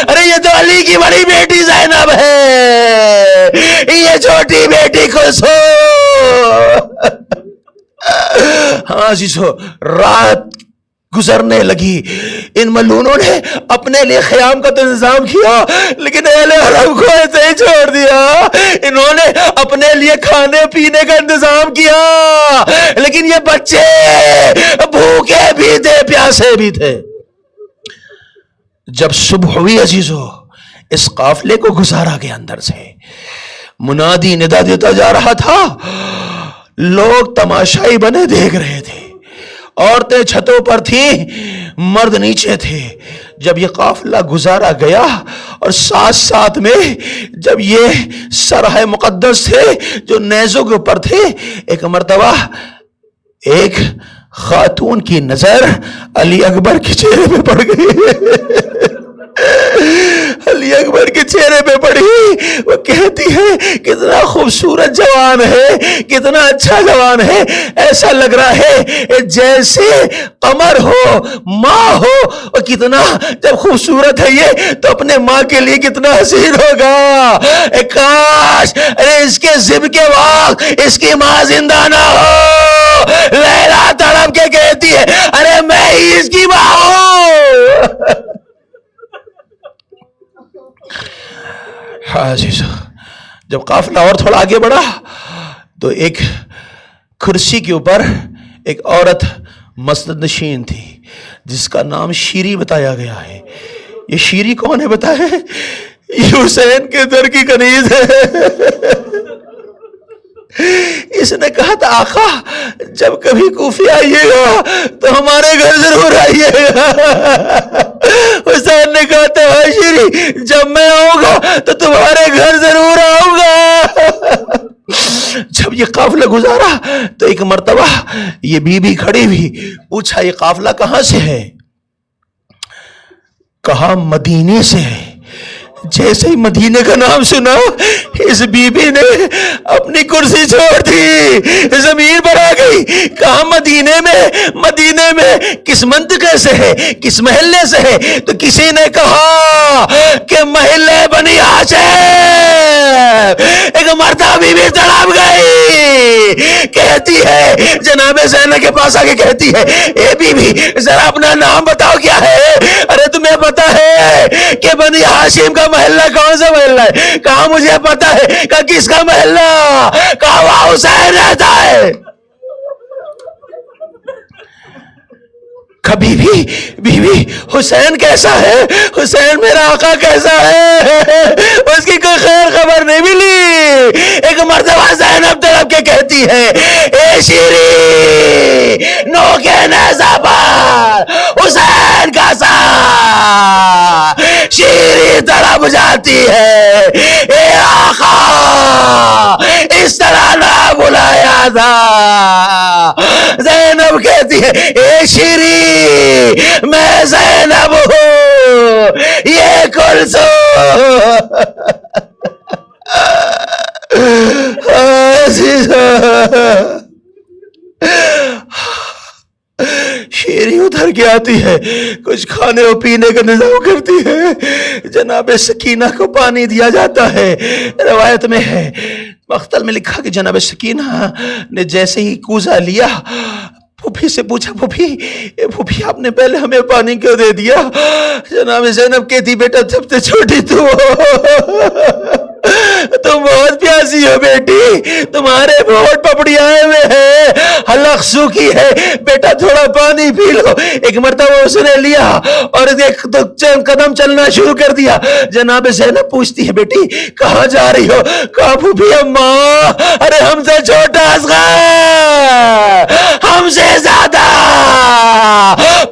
ارے یہ تو علی کی بڑی بیٹی زینب ہے، یہ چھوٹی بیٹی کلثوم. ہاں عزیزو، رات گزرنے لگی. ان ملونوں نے اپنے لیے خیام کا تو انتظام کیا، لیکن اہل حرم کو ایسے ہی چھوڑ دیا. انہوں نے اپنے لیے کھانے پینے کا انتظام کیا، لیکن یہ بچے بھوکے بھی تھے، پیاسے بھی تھے. جب صبح ہوئی عزیزو، اس قافلے کو گزارا گیا. اندر سے منادی ندا دیتا جا رہا تھا. لوگ تماشائی بنے دیکھ رہے تھے. عورتیں چھتوں پر تھیں، مرد نیچے تھے. جب یہ قافلہ گزارا گیا اور ساتھ ساتھ میں جب یہ سرح مقدس تھے جو نیزوں کے اوپر تھے، ایک مرتبہ ایک خاتون کی نظر علی اکبر کے چہرے پہ پڑ گئی. علی اکبر کے چہرے پہ پڑی. وہ کہتی ہے کتنا خوبصورت جوان ہے، کتنا اچھا جوان ہے. ایسا لگ رہا ہے جیسے قمر ہو، ماں ہو. اور کتنا جب خوبصورت ہے یہ تو اپنے ماں کے لیے کتنا حسین ہوگا. کاش ارے اس کے ذب کے وقت اس کی ماں زندہ نہ ہو. لیلا تڑپ کے کہتی ہے ارے میں ہی اس کی ماں ہوں. ہاں عزیزو، جب قافلہ اور تھوڑا آگے بڑھا تو ایک کرسی کے اوپر ایک عورت مسند نشین تھی جس کا نام شیری بتایا گیا ہے. یہ شیری کون ہے بتائے؟ یہ حسین کے در کی کنیز ہے. اس نے کہا تھا آقا جب کبھی کوفے آئیے گا تو ہمارے گھر ضرور آئیے گا. حسین نے کہا تھا شیری جب میں آؤں گا تو تمہارے گھر ضرور آؤں گا. جب یہ قافلہ گزارا تو ایک مرتبہ یہ بی بی کھڑی ہوئی. پوچھا یہ قافلہ کہاں سے ہے؟ کہا مدینے سے ہے. جیسے ہی مدینے کا نام سنا اس بی بی نے اپنی کرسی چھوڑ دی، زمین پر آ گئی. کہا مدینے میں کس منطقے سے ہے، کس محلے سے ہے؟ تو کسی نے کہا کہ محلے بنی ہاشم. ایک مرتبہ بی بی تڑپ گئی. کہتی ہے جناب زینب کے پاس آ کے کہتی ہے اے بی بی ذرا اپنا نام بتاؤ کیا ہے؟ ارے تمہیں پتا ہے کہ بنی ہاشم کا محلہ کون سا محلہ ہے؟ کہا مجھے پتا ہے. کہا کس کا محلہ؟ کہا وہاں حسین رہتا ہے. کبھی بھی بی بی حسین کیسا ہے، حسین میرا آقا کیسا ہے، اس کی کوئی خیر خبر نہیں ملی. ایک مرتبہ زینب طرف کے کہتی ہے اے شیری نو کے نیزہ پر حسین کا ساتھ. شیری تڑپ جاتی ہے اے آقا اس طرح نہ بلایا تھا. زینب کہتی ہے اے شیری میں زینب ہوں، یہ کلثوم. شیری ادھر کے آتی ہے، کچھ کھانے اور پینے کا انتظام کرتی ہے. جناب سکینہ کو پانی دیا جاتا ہے. روایت میں ہے، مقتل میں لکھا کہ جناب سکینہ نے جیسے ہی کوزہ لیا پھوپھی سے پوچھا پھوپھی آپ نے پہلے ہمیں پانی کیوں دے دیا؟ جناب زینب کہتی بیٹا جب سے چھوٹی تو تم بہت پیاسی ہو بیٹی, تمہارے بہت پپڑی آئے ہوئے ہیں, حلق سوکھی ہے, بیٹا تھوڑا پانی پی لو. ایک مرتبہ اس نے لیا اور ایک چند قدم چلنا شروع کر دیا. جناب زینب پوچھتی ہے بیٹی کہاں جا رہی ہو؟ کہا پھوپھی اماں, ارے ہم سے چھوٹا اصغر, ہم سے زیادہ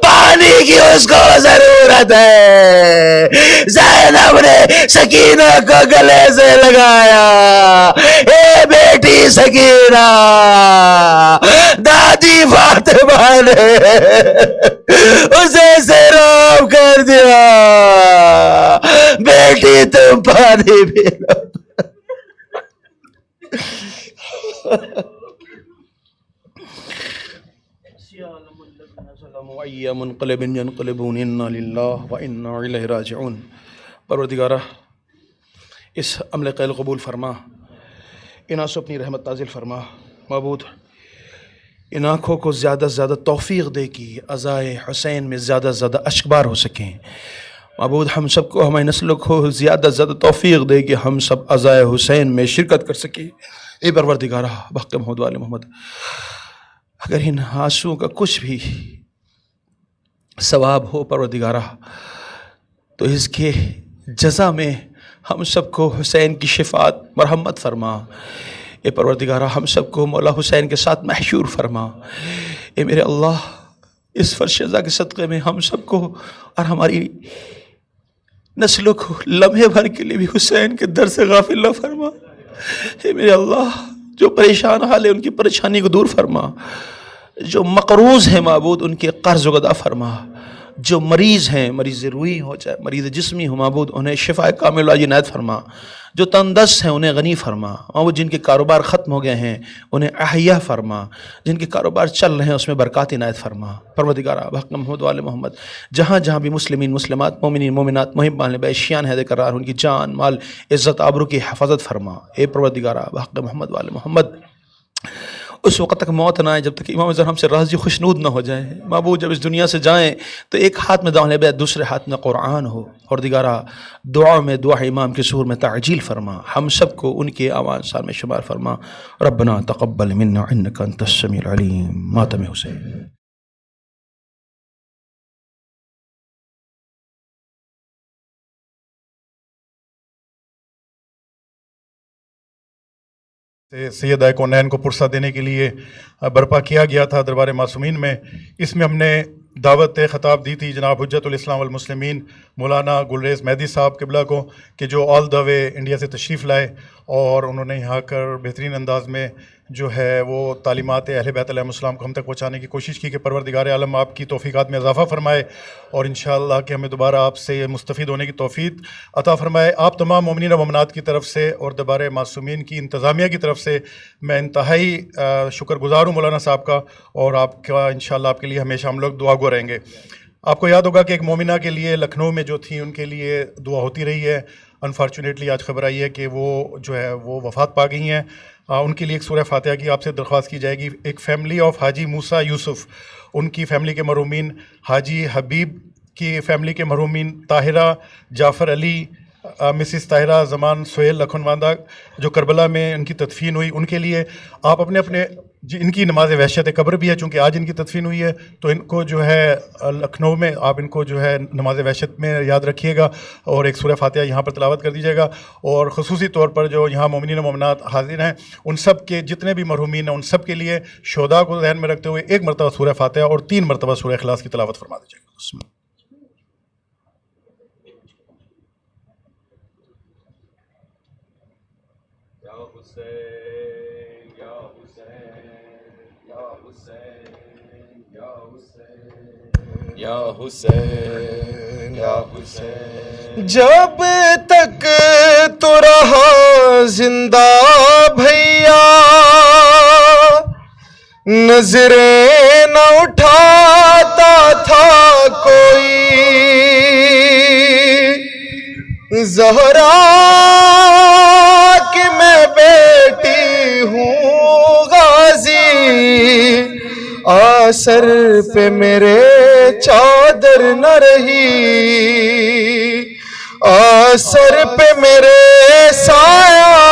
پانی کی اس کو ضرورت ہے. زینب نے سکینہ کو گلے سے لگایا, اے بیٹی سکینہ, دادی فاطمہ نے اسے سیراب کر دیا, بیٹی تم پانی پی لو. منقلب ينقلبون انا للہ وانا الیہ راجعون. پروردگارہ اس عمل قیل قبول فرما, انہاں سے اپنی رحمت نازل فرما. معبود ان آنکھوں کو زیادہ سے زیادہ توفیق دے کہ عزائے حسین میں زیادہ سے زیادہ اشکبار ہو سکیں. معبود ہم سب کو, ہماری نسلوں کو زیادہ سے زیادہ توفیق دے کہ ہم سب عزائے حسین میں شرکت کر سکیں. اے پروردگارہ بحق محمد وآل محمد, اگر ان آنسوؤں کا کچھ بھی ثواب ہو پروردگارہ تو اس کے جزا میں ہم سب کو حسین کی شفاعت مرحمت فرما. اے پروردگارہ ہم سب کو مولا حسین کے ساتھ محشور فرما. اے میرے اللہ اس فرش رضا کے صدقے میں ہم سب کو اور ہماری نسلوں کو لمحے بھر کے لیے بھی حسین کے در سے غافل نہ فرما. اے میرے اللہ جو پریشان حال ہے ان کی پریشانی کو دور فرما, جو مقروض ہیں معبود ان کے قرض و ادا فرما, جو مریض ہیں, مریض روحی ہو چاہے مریض جسمی ہو معبود انہیں شفاء کامل عنایت فرما, جو تندرست ہیں انہیں غنی فرما. معبود جن کے کاروبار ختم ہو گئے ہیں انہیں احیاء فرما, جن کے کاروبار چل رہے ہیں اس میں برکات عنایت فرما. پروردگارہ بحق محمد وآل محمد جہاں جہاں بھی مسلمین مسلمات مومنین مومنات محبان بیشیان حید قرار ان کی جان مال عزت آبرو کی حفاظت فرما. اے پروردگارہ بحق محمد وآل محمد اس وقت تک موت نہ آئے جب تک امام زہر ہم سے راضی خوشنود نہ ہو جائے. معبود جب اس دنیا سے جائیں تو ایک ہاتھ میں دعوت بیت دوسرے ہاتھ میں قرآن ہو. اور دیگرہ دعا میں دعا امام کے سور میں تعجیل فرما, ہم سب کو ان کے آوان سال میں شمار فرما. ربنا تقبل منا انک انت السمیع العلیم. ماتم حسین. سیدہ کونین کو پرسہ دینے کے لیے برپا کیا گیا تھا دربار معصومین میں. اس میں ہم نے دعوت خطاب دی تھی جناب حجت الاسلام والمسلمین مولانا گلریز مہدی صاحب قبلہ کو کہ جو آل دا وے انڈیا سے تشریف لائے اور انہوں نے یہاں کر بہترین انداز میں جو ہے وہ تعلیمات اہل بیت علیہم السلام کو ہم تک پہنچانے کی کوشش کی کہ پروردگار عالم آپ کی توفیقات میں اضافہ فرمائے اور انشاءاللہ کہ ہمیں دوبارہ آپ سے مستفید ہونے کی توفیق عطا فرمائے. آپ تمام مومنین و مومنات کی طرف سے اور دربار معصومین کی انتظامیہ کی طرف سے میں انتہائی شکر گزار ہوں مولانا صاحب کا, اور آپ کا انشاءاللہ آپ کے لیے ہمیشہ ہم لوگ دعا گو رہیں گے. آپ کو یاد ہوگا کہ ایک مومنہ کے لیے لکھنؤ میں جو تھیں ان کے لیے دعا ہوتی رہی ہے. انفارچونیٹلی آج خبر آئی ہے کہ وہ جو ہے وہ وفات پا گئی ہیں. ان کے لیے ایک سورہ فاتحہ کی آپ سے درخواست کی جائے گی. ایک فیملی آف حاجی موسیٰ یوسف, ان کی فیملی کے مرحومین, حاجی حبیب کی فیملی کے مرحومین طاہرہ جعفر علی, مسز طاہرہ زمان سہیل لکھنواندہ جو کربلا میں ان کی تدفین ہوئی, ان کے لیے آپ اپنے اپنے ان کی نماز وحشت قبر بھی ہے چونکہ آج ان کی تدفین ہوئی ہے تو ان کو جو ہے لکھنؤ میں آپ ان کو جو ہے نماز وحشت میں یاد رکھیے گا اور ایک سورہ فاتحہ یہاں پر تلاوت کر دیجیے گا. اور خصوصی طور پر جو یہاں مومنین و مومنات حاضر ہیں ان سب کے جتنے بھی مرحومین ہیں ان سب کے لیے شہداء کو ذہن میں رکھتے ہوئے ایک مرتبہ سورہ فاتحہ اور 3 مرتبہ سورہ اخلاص کی تلاوت فرما دیجیے گا. یا حسین یا حسین جب تک تو رہا زندہ بھیا نظریں نہ اٹھاتا تھا کوئی زہرا کہ میں بیٹی ہوں غازی آسر پہ میرے چادر نہ رہی آسر پہ میرے سایہ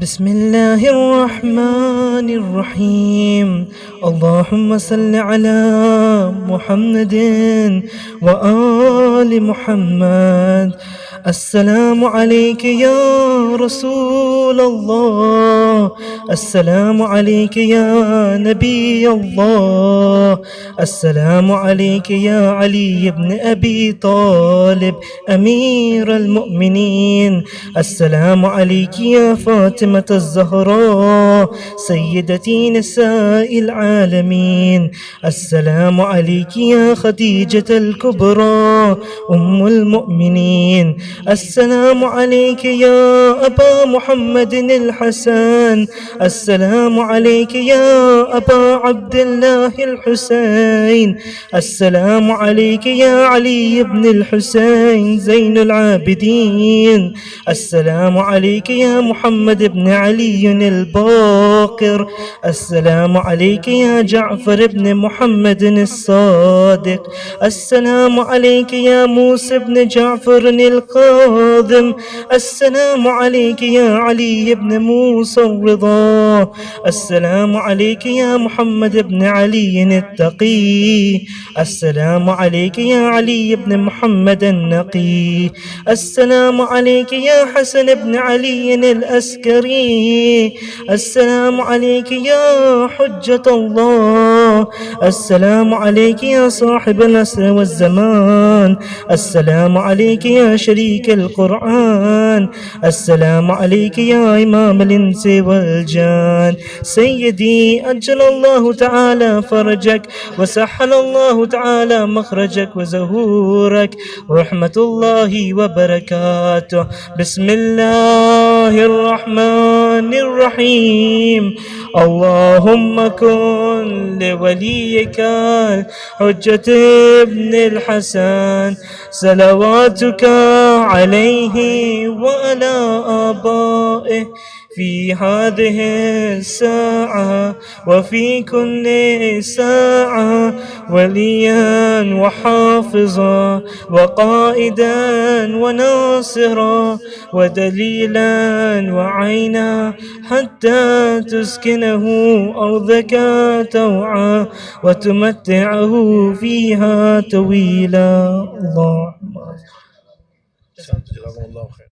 بسم الله الرحمن الرحيم اللهم صل على محمد وآل محمد. السلام عليك يا رسول الله، السلام عليك يا نبي الله، السلام عليك يا علي بن أبي طالب أمير المؤمنين، السلام عليك يا فاطمة الزهراء سيدتي نساء العالمين، السلام عليك يا خديجة الكبرى أم المؤمنين، السلام عليك يا أبا محمد الحسن، السلام عليك يا أبا عبد الله الحسين، السلام عليك يا علي بن الحسين زين العابدين، السلام عليك يا محمد بن علي الباقر، السلام عليك يا جعفر بن محمد الصادق، السلام عليك يا موسى بن جعفر القاظم، السلام عليك يا علي بن موسى الرضا، السلام عليك يا محمد بن علي التقي، السلام عليك يا علي بن محمد النقي، السلام عليك يا حسن بن علي الأسكري، السلام عليك يا حجة الله، السلام عليك يا صاحب العصر والزمان، السلام عليك يا شريك القرآن، السلام عليك يا إمام الإنس والجان، سيدي أجل الله تعالى فرجك وسهل الله تعالى مخرجك وزهورك ورحمة الله وبركاته. بسم الله الرحمن الرحيم. اللهم كن لوليك الحجة ابن الحسن صلواتك عليه وعلى آبائه في هذه الساعة وفي كل ساعة وليا وحافظا وقائدا وناصرا ودليلا وعينا حتى تسكنه أرضك توعا وتمتعه فيها طويلا. اللهم جزاكم الله خير.